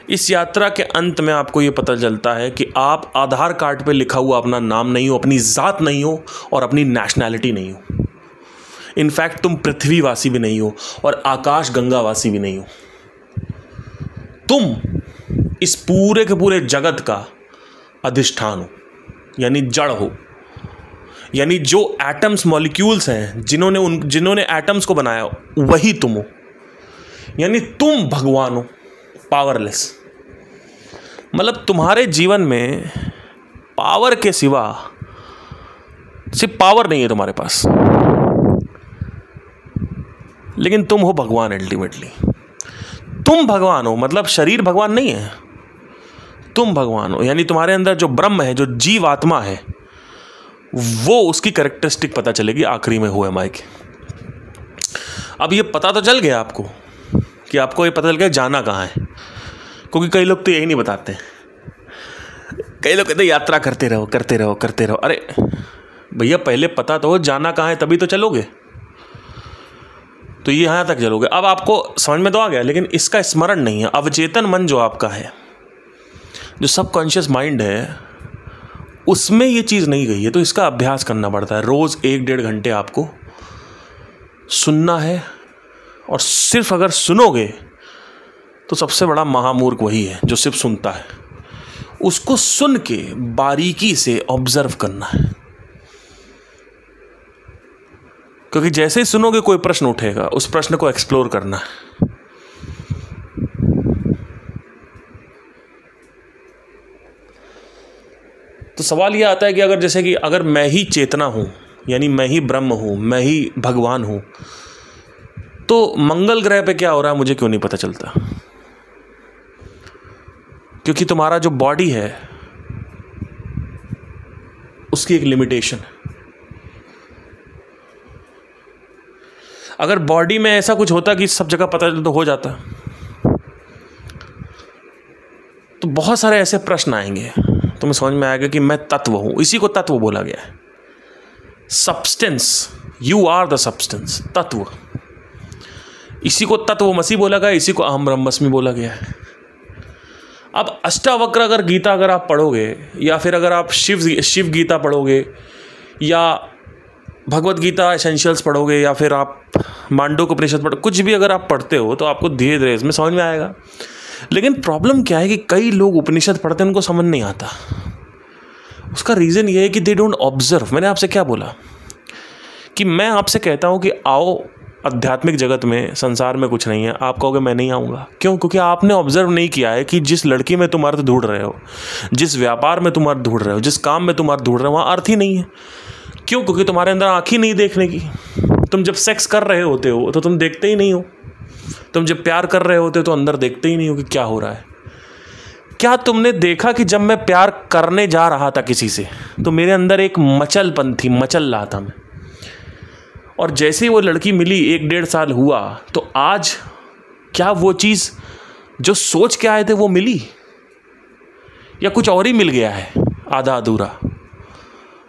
इस यात्रा के अंत में आपको ये पता चलता है कि आप आधार कार्ड पे लिखा हुआ अपना नाम नहीं हो, अपनी ज़ात नहीं हो और अपनी नेशनैलिटी नहीं हो। इनफैक्ट तुम पृथ्वीवासी भी नहीं हो और आकाश गंगावासी भी नहीं हो। तुम इस पूरे के पूरे जगत का अधिष्ठान हो, यानी जड़ हो, यानी जो एटम्स मॉलिक्यूल्स हैं जिन्होंने एटम्स को बनाया वही तुम हो। यानी तुम भगवान हो, पावरलेस। मतलब तुम्हारे जीवन में पावर के सिवा सिर्फ पावर नहीं है तुम्हारे पास, लेकिन तुम हो भगवान। अल्टीमेटली तुम भगवान हो, मतलब शरीर भगवान नहीं है, तुम भगवान हो। यानी तुम्हारे अंदर जो ब्रह्म है, जो जीव आत्मा है, वो उसकी कैरेक्टरिस्टिक पता चलेगी आखिरी में हु एम आई के। अब ये पता तो चल गया आपको कि आपको ये पता चल गया जाना कहाँ है, क्योंकि कई लोग तो यही नहीं बताते। कई लोग कहते यात्रा करते रहो करते रहो करते रहो। अरे भैया पहले पता तो हो जाना कहाँ है, तभी तो चलोगे। तो ये यहाँ तक चलोगे। अब आपको समझ में तो आ गया, लेकिन इसका स्मरण नहीं है। अवचेतन मन जो आपका है, जो सबकॉन्शियस माइंड है, उसमें ये चीज़ नहीं गई है। तो इसका अभ्यास करना पड़ता है। रोज़ 1-1.5 घंटे आपको सुनना है, और सिर्फ अगर सुनोगे तो सबसे बड़ा महामूर्ख वही है जो सिर्फ सुनता है। उसको सुन के बारीकी से ऑब्जर्व करना है, क्योंकि जैसे ही सुनोगे कोई प्रश्न उठेगा, उस प्रश्न को एक्सप्लोर करना है। तो सवाल यह आता है कि अगर जैसे कि अगर मैं ही चेतना हूं, यानी मैं ही ब्रह्म हूं, मैं ही भगवान हूं, तो मंगल ग्रह पे क्या हो रहा है मुझे क्यों नहीं पता चलता? क्योंकि तुम्हारा जो बॉडी है उसकी एक लिमिटेशन है। अगर बॉडी में ऐसा कुछ होता कि सब जगह पता तो हो जाता, तो बहुत सारे ऐसे प्रश्न आएंगे, तुम्हें समझ में आएगा कि मैं तत्व हूं। इसी को तत्व बोला गया है, substance. You are the substance, तत्व। इसी को तत्वमसि बोला गया, इसी को अहम ब्रह्मस्मि बोला गया है। अब अष्टावक्र अगर गीता अगर आप पढ़ोगे, या फिर अगर आप शिव गीता पढ़ोगे, या भगवत गीता एसेंशियल्स पढ़ोगे, या फिर आप मांडूक्य उपनिषद पढ़ो, कुछ भी अगर आप पढ़ते हो तो आपको धीरे धीरे इसमें समझ में आएगा। लेकिन प्रॉब्लम क्या है कि कई लोग उपनिषद पढ़ते हैं, उनको समझ नहीं आता। उसका रीज़न ये है कि दे डोंट ऑब्जर्व। मैंने आपसे क्या बोला कि मैं आपसे कहता हूँ कि आओ आध्यात्मिक जगत में, संसार में कुछ नहीं है, आप कहोगे मैं नहीं आऊँगा। क्यों? क्योंकि आपने ऑब्जर्व नहीं किया है कि जिस लड़की में तुम अर्थ ढूंढ रहे हो, जिस व्यापार में तुम अर्थ ढूंढ रहे हो, जिस काम में तुम अर्थ ढूंढ रहे हो, वहाँ अर्थ ही नहीं है। क्यों? क्योंकि तुम्हारे अंदर आँख ही नहीं देखने की। तुम जब सेक्स कर रहे होते हो तो तुम देखते ही नहीं हो। तुम जब प्यार कर रहे होते हो तो अंदर देखते ही नहीं हो कि क्या हो रहा है। क्या तुमने देखा कि जब मैं प्यार करने जा रहा था किसी से, तो मेरे अंदर एक मचलपन थी, मचल रहा था मैं, और जैसे ही वो लड़की मिली, 1-1.5 साल हुआ, तो आज क्या वो चीज़ जो सोच के आए थे वो मिली, या कुछ और ही मिल गया है आधा अधूरा?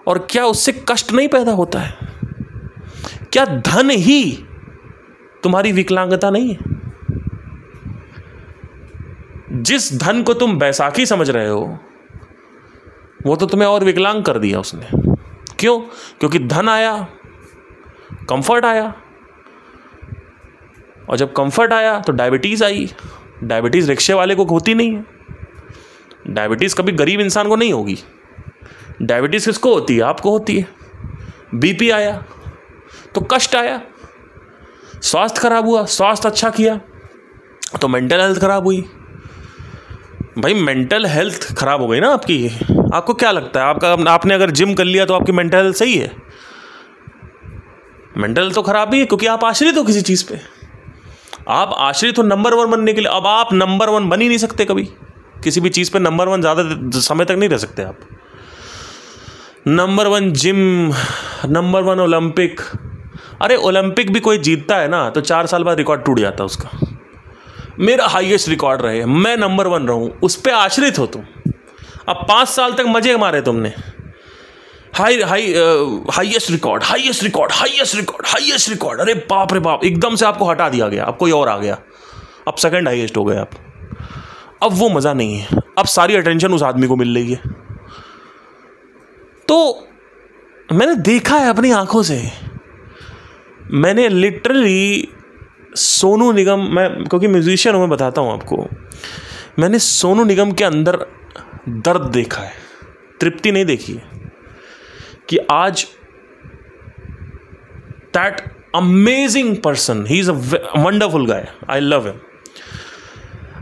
और क्या उससे कष्ट नहीं पैदा होता है? क्या धन ही तुम्हारी विकलांगता नहीं है? जिस धन को तुम बैसाखी समझ रहे हो, वो तो तुम्हें और विकलांग कर दिया उसने। क्यों? क्योंकि धन आया, कंफर्ट आया, और जब कंफर्ट आया तो डायबिटीज़ आई। डायबिटीज़ रिक्शे वाले को होती नहीं है, डायबिटीज़ कभी गरीब इंसान को नहीं होगी। डायबिटीज़ किसको होती है? आपको होती है। बीपी आया तो कष्ट आया, स्वास्थ्य खराब हुआ, स्वास्थ्य अच्छा किया तो मेंटल हेल्थ खराब हुई। भाई मेंटल हेल्थ खराब हो गई ना आपकी। आपको क्या लगता है, आपने अगर जिम कर लिया तो आपकी मेंटल हेल्थ सही है? मेंटल हेल्थ तो खराब ही है, क्योंकि आप आश्रित हो किसी चीज़ पे। आप आश्रित हो नंबर 1 बनने के लिए। अब आप नंबर 1 बन ही नहीं सकते कभी, किसी भी चीज़ पे नंबर 1 ज़्यादा समय तक नहीं रह सकते आप। Number 1 gym, number 1 Olympic. अरे ओलंपिक भी कोई जीतता है ना तो 4 साल बाद रिकॉर्ड टूट जाता है उसका। मेरा हाईएस्ट रिकॉर्ड रहे, मैं नंबर 1 रहूं, उस पर आश्रित हो तुम। अब 5 साल तक मजे मारे तुमने, highest record, highest record, highest record, highest record. अरे बाप रे बाप, एकदम से आपको हटा दिया गया, अब कोई और आ गया, अब सेकंड हाईएस्ट हो गए आप। अब वो मज़ा नहीं है, अब सारी अटेंशन उस आदमी को मिल रही है। तो मैंने देखा है अपनी आंखों से, मैंने लिटरली सोनू निगम, मैं क्योंकि म्यूजिशियन हूँ, मैं बताता हूँ आपको, मैंने सोनू निगम के अंदर दर्द देखा है, तृप्ति नहीं देखी है कि आज that amazing person, he is a wonderful guy, I love him,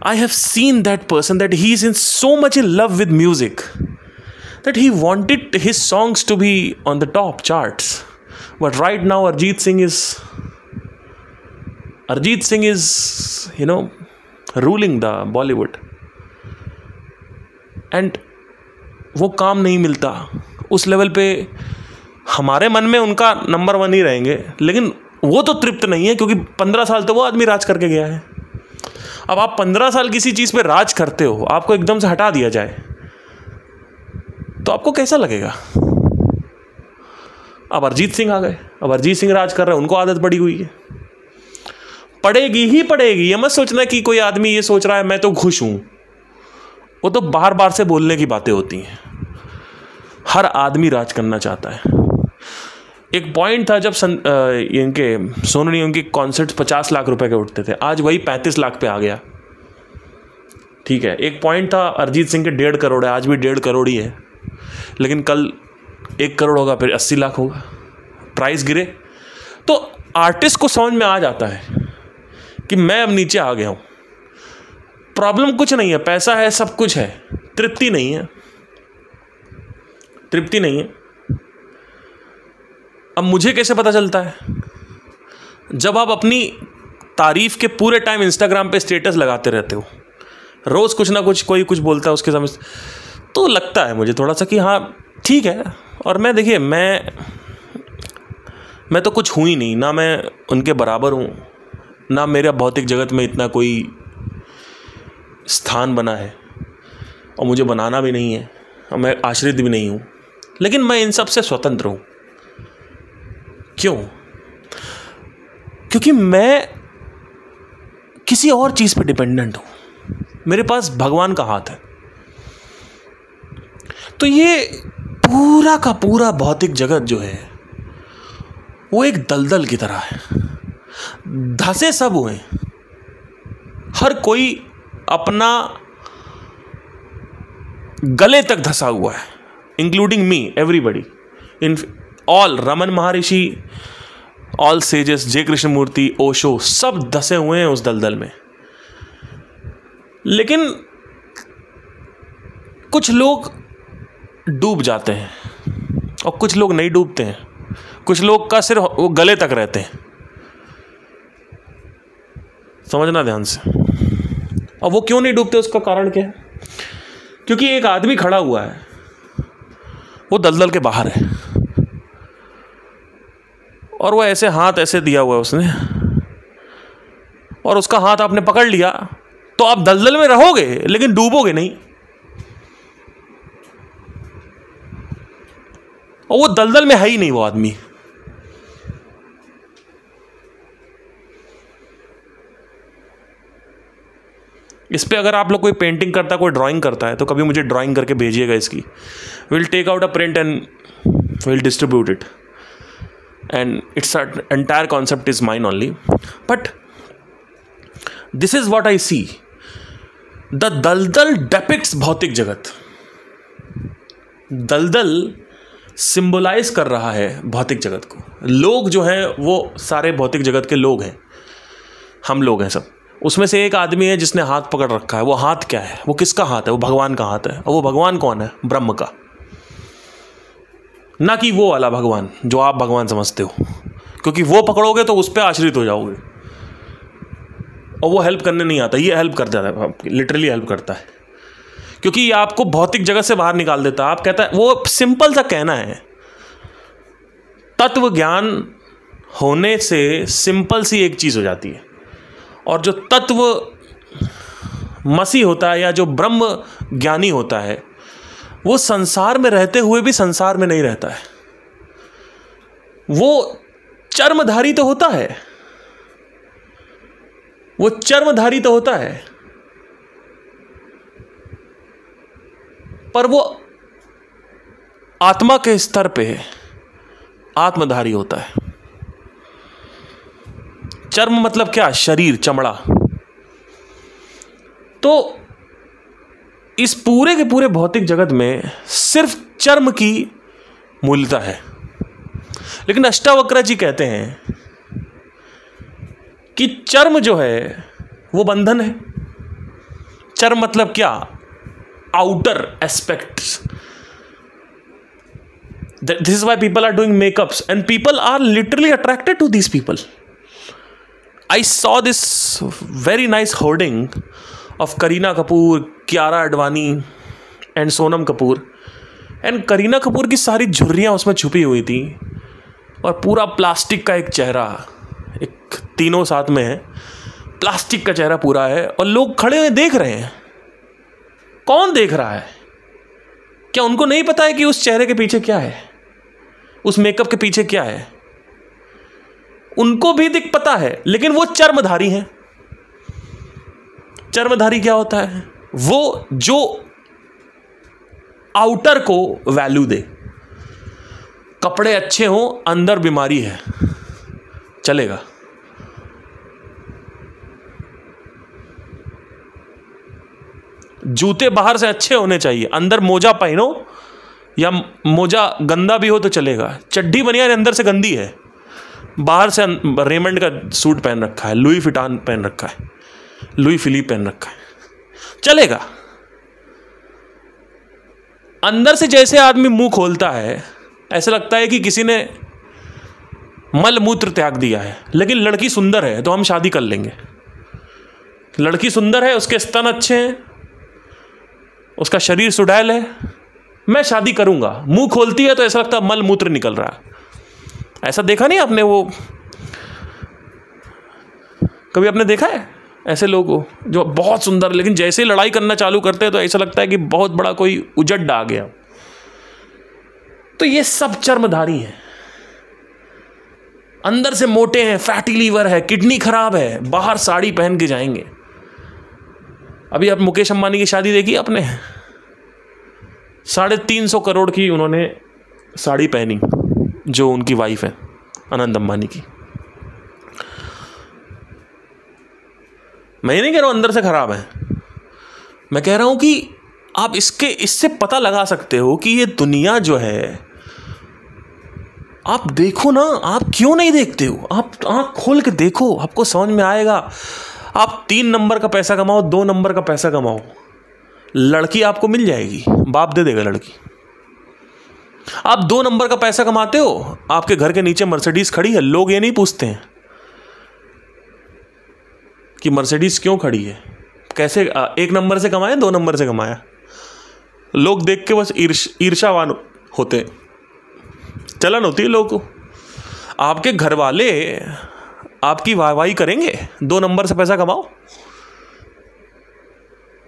I have seen that person, that he is in so much in love with music that he wanted his songs to be on the top charts. But right now Arjit Singh is ruling the Bollywood, and वो काम नहीं मिलता उस level पे। हमारे मन में उनका नंबर 1 ही रहेंगे, लेकिन वो तो तृप्त नहीं है, क्योंकि 15 साल तो वो आदमी राज करके गया है। अब आप 15 साल किसी चीज़ पे राज करते हो, आपको एकदम से हटा दिया जाए तो आपको कैसा लगेगा? अब अरिजीत सिंह आ गए, अब अरिजीत सिंह राज कर रहे हैं, उनको आदत पड़ी हुई है, पड़ेगी ही पड़ेगी। ये मत सोचना कि कोई आदमी ये सोच रहा है मैं तो खुश हूं, वो तो बार बार से बोलने की बातें होती हैं। हर आदमी राज करना चाहता है। एक पॉइंट था जब इनके सोनू निगम के कॉन्सर्ट 50 लाख रुपए के उठते थे, आज वही 35 लाख पे आ गया। ठीक है, एक पॉइंट था अरिजीत सिंह के 1.5 करोड़ है, आज भी 1.5 करोड़ ही है, लेकिन कल 1 करोड़ होगा, फिर 80 लाख होगा, प्राइस गिरे। तो आर्टिस्ट को समझ में आ जाता है कि मैं अब नीचे आ गया हूं, प्रॉब्लम कुछ नहीं है, पैसा है, सब कुछ है, तृप्ति नहीं है, तृप्ति नहीं है। अब मुझे कैसे पता चलता है? जब आप अपनी तारीफ के पूरे टाइम इंस्टाग्राम पे स्टेटस लगाते रहते हो, रोज कुछ ना कुछ कोई कुछ बोलता है उसके समझ, तो लगता है मुझे थोड़ा सा कि हाँ ठीक है। और मैं देखिए, मैं तो कुछ हूँ ही नहीं, ना मैं उनके बराबर हूँ, ना मेरा भौतिक जगत में इतना कोई स्थान बना है, और मुझे बनाना भी नहीं है, और मैं आश्रित भी नहीं हूँ, लेकिन मैं इन सब से स्वतंत्र हूँ। क्यों? क्योंकि मैं किसी और चीज़ पे डिपेंडेंट हूँ, मेरे पास भगवान का हाथ है। तो ये पूरा का पूरा भौतिक जगत जो है वो एक दलदल की तरह है, धंसे सब हुए, हर कोई अपना गले तक धंसा हुआ है, including me, everybody, in all, Raman Maharshi, all sages, जय कृष्णमूर्ति, ओशो, सब धंसे हुए हैं उस दलदल में। लेकिन कुछ लोग डूब जाते हैं और कुछ लोग नहीं डूबते हैं, कुछ लोग का सिर्फ वो गले तक रहते हैं। समझना ध्यान से। और वो क्यों नहीं डूबते, उसका कारण क्या है? क्योंकि एक आदमी खड़ा हुआ है, वो दलदल के बाहर है, और वो ऐसे हाथ ऐसे दिया हुआ है उसने, और उसका हाथ आपने पकड़ लिया तो आप दलदल में रहोगे लेकिन डूबोगे नहीं। और वो दलदल में है ही नहीं वो आदमी। इस पे अगर आप लोग कोई पेंटिंग करता है, कोई ड्राइंग करता है, तो कभी मुझे ड्राइंग करके भेजिएगा इसकी। Will take out a print and will distribute it, and it's entire concept is mine only, but this is what I see. The दलदल डेपिक्ट्स भौतिक जगत। दलदल सिंबलाइज कर रहा है भौतिक जगत को। लोग जो हैं वो सारे भौतिक जगत के लोग हैं, हम लोग हैं सब। उसमें से एक आदमी है जिसने हाथ पकड़ रखा है। वो हाथ क्या है? वो किसका हाथ है? वो भगवान का हाथ है। और वो भगवान कौन है? ब्रह्म का, ना कि वो वाला भगवान जो आप भगवान समझते हो, क्योंकि वो पकड़ोगे तो उस पर आश्रित हो जाओगे, और वो हेल्प करने नहीं आता। ये हेल्प कर जाता है, लिटरली हेल्प करता है, क्योंकि ये आपको भौतिक जगत से बाहर निकाल देता है। आप कहता है, वो सिंपल सा कहना है, तत्व ज्ञान होने से सिंपल सी एक चीज हो जाती है, और जो तत्व मसी होता है या जो ब्रह्म ज्ञानी होता है, वो संसार में रहते हुए भी संसार में नहीं रहता है। वो चर्मधारी तो होता है, वो चर्मधारी तो होता है, पर वो आत्मा के स्तर पे आत्मधारी होता है। चर्म मतलब क्या? शरीर, चमड़ा। तो इस पूरे के पूरे भौतिक जगत में सिर्फ चर्म की मूल्यता है। लेकिन अष्टावक्र जी कहते हैं कि चर्म जो है वो बंधन है। चर्म मतलब क्या? Outer aspects. This is why people are doing makeups and people are literally attracted to these people. I saw this very nice hoarding of Kareena Kapoor, Kiara Advani and Sonam Kapoor. And Kareena Kapoor की सारी झुर्रियाँ उसमें छुपी हुई थी, और पूरा plastic का एक चेहरा, एक तीनों साथ में है, प्लास्टिक का चेहरा पूरा है, और लोग खड़े हुए देख रहे हैं। कौन देख रहा है? क्या उनको नहीं पता है कि उस चेहरे के पीछे क्या है, उस मेकअप के पीछे क्या है? उनको भी दिख पता है, लेकिन वो चर्मधारी हैं। चर्मधारी क्या होता है? वो जो आउटर को वैल्यू दे। कपड़े अच्छे हों, अंदर बीमारी है, चलेगा। जूते बाहर से अच्छे होने चाहिए, अंदर मोजा पहनो, या मोजा गंदा भी हो तो चलेगा, चड्डी बनियान अंदर से गंदी है, बाहर से रेमंड का सूट पहन रखा है, लुई फिटान पहन रखा है, लुई फिलिप पहन रखा है, चलेगा। अंदर से जैसे आदमी मुंह खोलता है ऐसा लगता है कि किसी ने मल मूत्र त्याग दिया है। लेकिन लड़की सुंदर है तो हम शादी कर लेंगे, लड़की सुंदर है, उसके स्तन अच्छे हैं, उसका शरीर सुडैल है, मैं शादी करूंगा। मुंह खोलती है तो ऐसा लगता है मल मूत्र निकल रहा है। ऐसा देखा नहीं आपने? वो कभी आपने देखा है ऐसे लोगों को जो बहुत सुंदर, लेकिन जैसे ही लड़ाई करना चालू करते हैं तो ऐसा लगता है कि बहुत बड़ा कोई उजड़ आ गया। तो ये सब चर्मधारी हैं, अंदर से मोटे हैं, फैटी लीवर है, किडनी खराब है, बाहर साड़ी पहन के जाएंगे। अभी आप मुकेश अंबानी की शादी देखी आपने? 350 करोड़ की उन्होंने साड़ी पहनी, जो उनकी वाइफ है अनंत अंबानी की। मैं नहीं कह रहा हूं अंदर से खराब है, मैं कह रहा हूं कि आप इससे पता लगा सकते हो कि ये दुनिया जो है, आप देखो ना, आप क्यों नहीं देखते हो? आप आँख खोल के देखो, आपको समझ में आएगा। आप 3 नंबर का पैसा कमाओ, 2 नंबर का पैसा कमाओ, लड़की आपको मिल जाएगी, बाप दे देगा लड़की। आप 2 नंबर का पैसा कमाते हो, आपके घर के नीचे मर्सिडीज खड़ी है, लोग ये नहीं पूछते हैं कि मर्सिडीज क्यों खड़ी है, कैसे 1 नंबर से कमाया, 2 नंबर से कमाया। लोग देख के बस ईर्ष्यावान होते, चलन होती है लोगों को। आपके घर वाले आपकी वाहवाही करेंगे, 2 नंबर से पैसा कमाओ।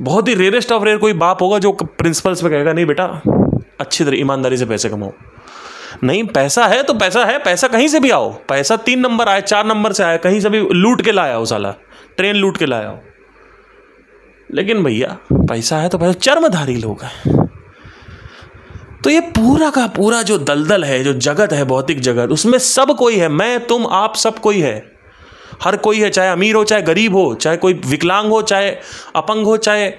बहुत ही रेयरेस्ट ऑफ रेयर कोई बाप होगा जो प्रिंसिपल्स पे कहेगा नहीं बेटा अच्छी तरह ईमानदारी से पैसे कमाओ। नहीं, पैसा है तो पैसा है, पैसा कहीं से भी आओ, पैसा 3 नंबर आए, 4 नंबर से आए, कहीं से भी लूट के लाया हो, साला ट्रेन लूट के लाया हो। लेकिन भैया पैसा है तो पैसा, चर्मधारी लोग हैं। तो ये पूरा का पूरा जो दलदल है, जो जगत है, भौतिक जगत, उसमें सब कोई है, मैं तुम आप सब कोई है, हर कोई है, चाहे अमीर हो चाहे गरीब हो, चाहे कोई विकलांग हो चाहे अपंग हो चाहे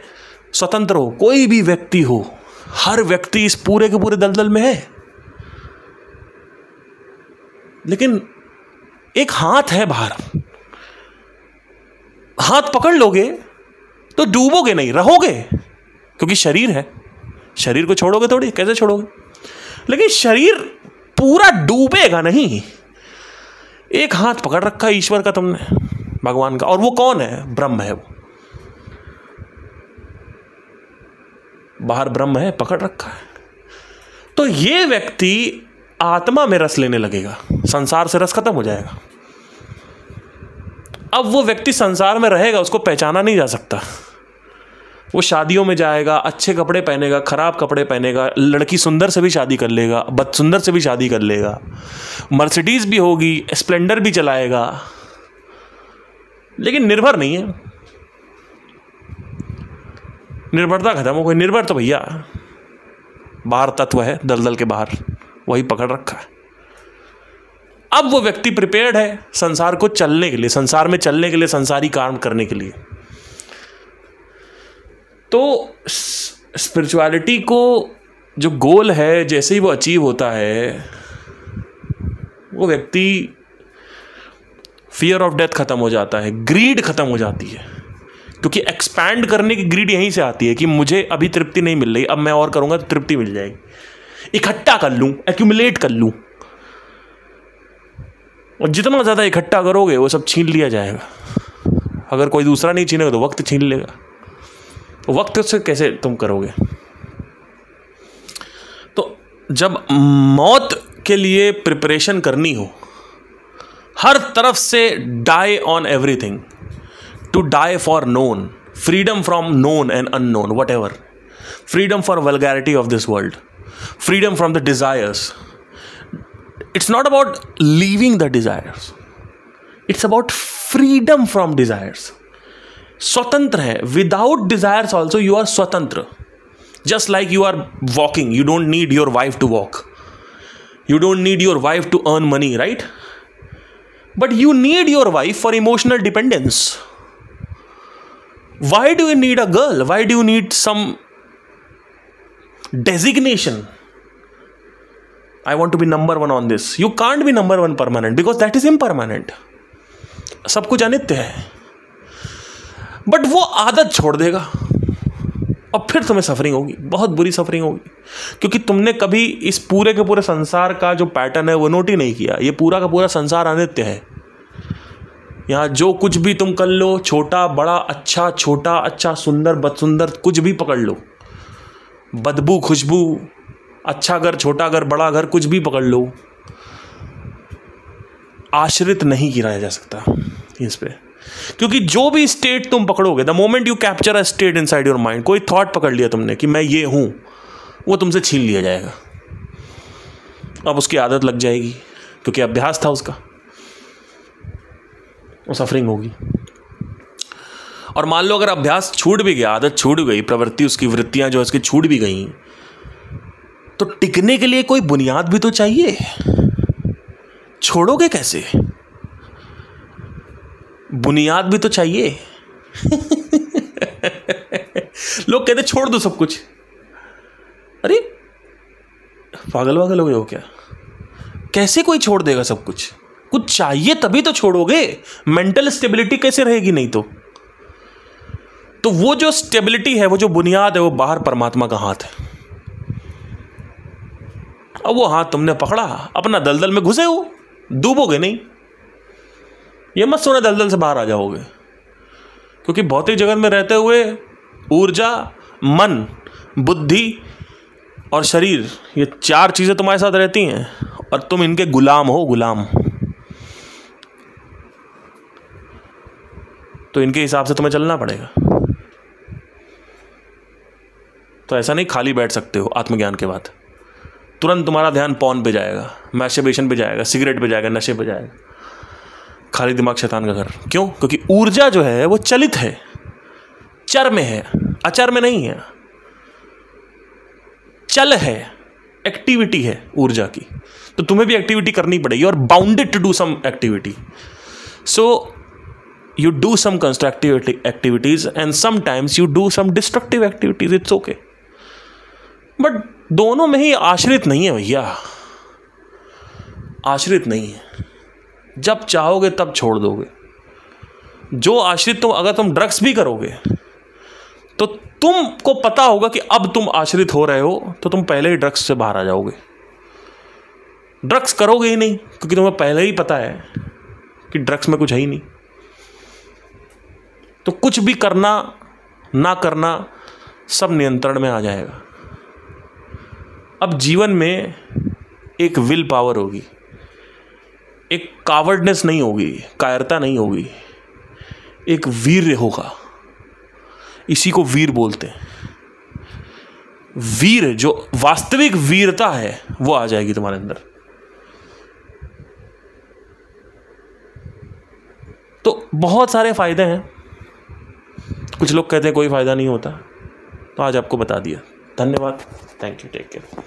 स्वतंत्र हो, कोई भी व्यक्ति हो, हर व्यक्ति इस पूरे के पूरे दलदल में है। लेकिन एक हाथ है बाहर, हाथ पकड़ लोगे तो डूबोगे नहीं, रहोगे, क्योंकि शरीर है, शरीर को छोड़ोगे थोड़ी, कैसे छोड़ोगे? लेकिन शरीर पूरा डूबेगा नहीं। एक हाथ पकड़ रखा है ईश्वर का तुमने, भगवान का, और वो कौन है? ब्रह्म है। वो बाहर ब्रह्म है, पकड़ रखा है। तो ये व्यक्ति आत्मा में रस लेने लगेगा, संसार से रस खत्म हो जाएगा। अब वो व्यक्ति संसार में रहेगा, उसको पहचाना नहीं जा सकता। वो शादियों में जाएगा, अच्छे कपड़े पहनेगा, खराब कपड़े पहनेगा, लड़की सुंदर से भी शादी कर लेगा, बदसुंदर से भी शादी कर लेगा, मर्सिडीज भी होगी, स्प्लेंडर भी चलाएगा, लेकिन निर्भर नहीं है। निर्भरता खत्म हो गई। निर्भर तो भैया बाहर तत्व है, दलदल के बाहर, वही पकड़ रखा है। अब वो व्यक्ति प्रिपेयर्ड है संसार को चलने के लिए, संसार में चलने के लिए, संसारी काम करने के लिए। तो स्पिरिचुअलिटी को जो गोल है, जैसे ही वो अचीव होता है, वो व्यक्ति फियर ऑफ डेथ खत्म हो जाता है, ग्रीड खत्म हो जाती है, क्योंकि एक्सपैंड करने की ग्रीड यहीं से आती है कि मुझे अभी तृप्ति नहीं मिल रही, अब मैं और करूंगा तो तृप्ति मिल जाएगी, इकट्ठा कर लूं, एक्यूमुलेट कर लूं। और जितना ज़्यादा इकट्ठा करोगे वो सब छीन लिया जाएगा। अगर कोई दूसरा नहीं छीनेगा तो वक्त छीन लेगा। वक्त से कैसे तुम करोगे? तो जब मौत के लिए प्रिपरेशन करनी हो, हर तरफ से die on everything, to die for known, freedom from known and unknown, whatever, freedom for vulgarity of this world, freedom from the desires. It's not about leaving the desires. It's about freedom from desires. स्वतंत्र है. Without desires also you are स्वतंत्र. Just like you are walking, you don't need your wife to walk. You don't need your wife to earn money, right? But you need your wife for emotional dependence. Why do you need a girl? Why do you need some designation? I want to be number one on this. You can't be number one permanent because that is impermanent. सब कुछ अनित्य है. But वो आदत छोड़ देगा और फिर तुम्हें सफरिंग होगी, बहुत बुरी सफरिंग होगी, क्योंकि तुमने कभी इस पूरे के पूरे संसार का जो पैटर्न है वो नोट ही नहीं किया. ये पूरा का पूरा संसार अनित्य है. यहाँ जो कुछ भी तुम कर लो, छोटा बड़ा, अच्छा छोटा, अच्छा सुंदर बदसुंदर, कुछ भी पकड़ लो, बदबू खुशबू, अच्छा घर छोटा घर बड़ा घर, कुछ भी पकड़ लो, आश्रित नहीं किया जा सकता इस पे. क्योंकि जो भी स्टेट तुम पकड़ोगे, the moment you capture a state inside your mind, कोई थॉट पकड़ लिया तुमने कि मैं ये हूं, वो तुमसे छीन लिया जाएगा. अब उसकी आदत लग जाएगी क्योंकि अभ्यास था उसका, वो सफरिंग होगी. और मान लो अगर अभ्यास छूट भी गया, आदत छूट गई, प्रवृत्ति उसकी वृत्तियां जो उसकी छूट भी गई, तो टिकने के लिए कोई बुनियाद भी तो चाहिए. छोड़ोगे कैसे? बुनियाद भी तो चाहिए. लोग कहते छोड़ दो सब कुछ. अरे पागल वागल हो गए हो क्या? कैसे कोई छोड़ देगा सब कुछ? कुछ चाहिए तभी तो छोड़ोगे. मेंटल स्टेबिलिटी कैसे रहेगी नहीं तो वो जो स्टेबिलिटी है, वो जो बुनियाद है, वो बाहर परमात्मा का हाथ है. अब वो हाथ तुमने पकड़ा, अपना दलदल में घुसे हो, डूबोगे नहीं. ये मत सोना दलदल से बाहर आ जाओगे, क्योंकि भौतिक जगत में रहते हुए ऊर्जा, मन, बुद्धि और शरीर, ये चार चीजें तुम्हारे साथ रहती हैं और तुम इनके गुलाम हो. गुलाम तो इनके हिसाब से तुम्हें चलना पड़ेगा. तो ऐसा नहीं खाली बैठ सकते हो. आत्मज्ञान के बाद तुरंत तुम्हारा ध्यान पॉर्न पे जाएगा, मैस्टरबेशन पे जाएगा, सिगरेट पे जाएगा, नशे पे जाएगा. खाली दिमाग शैतान का घर. क्यों? क्योंकि ऊर्जा जो है वो चलित है, चर में है, अचर में नहीं है. चल है, एक्टिविटी है ऊर्जा की. तो तुम्हें भी एक्टिविटी करनी पड़ेगी और bounded to do some activity. So you do some constructive activities and sometimes you do some destructive activities. It's okay. But दोनों में ही आश्रित नहीं है भैया, आश्रित नहीं है. जब चाहोगे तब छोड़ दोगे. जो आश्रित तुम, अगर तुम ड्रग्स भी करोगे तो तुमको पता होगा कि अब तुम आश्रित हो रहे हो, तो तुम पहले ही ड्रग्स से बाहर आ जाओगे. ड्रग्स करोगे ही नहीं क्योंकि तुम्हें पहले ही पता है कि ड्रग्स में कुछ है ही नहीं. तो कुछ भी करना ना करना सब नियंत्रण में आ जाएगा. अब जीवन में एक विल पावर होगी, एक कावर्डनेस नहीं होगी, कायरता नहीं होगी, एक वीर्य होगा. इसी को वीर बोलते हैं. वीर, जो वास्तविक वीरता है, वो आ जाएगी तुम्हारे अंदर. तो बहुत सारे फायदे हैं. कुछ लोग कहते हैं कोई फायदा नहीं होता, तो आज आपको बता दिया. धन्यवाद. Thank you. Take care.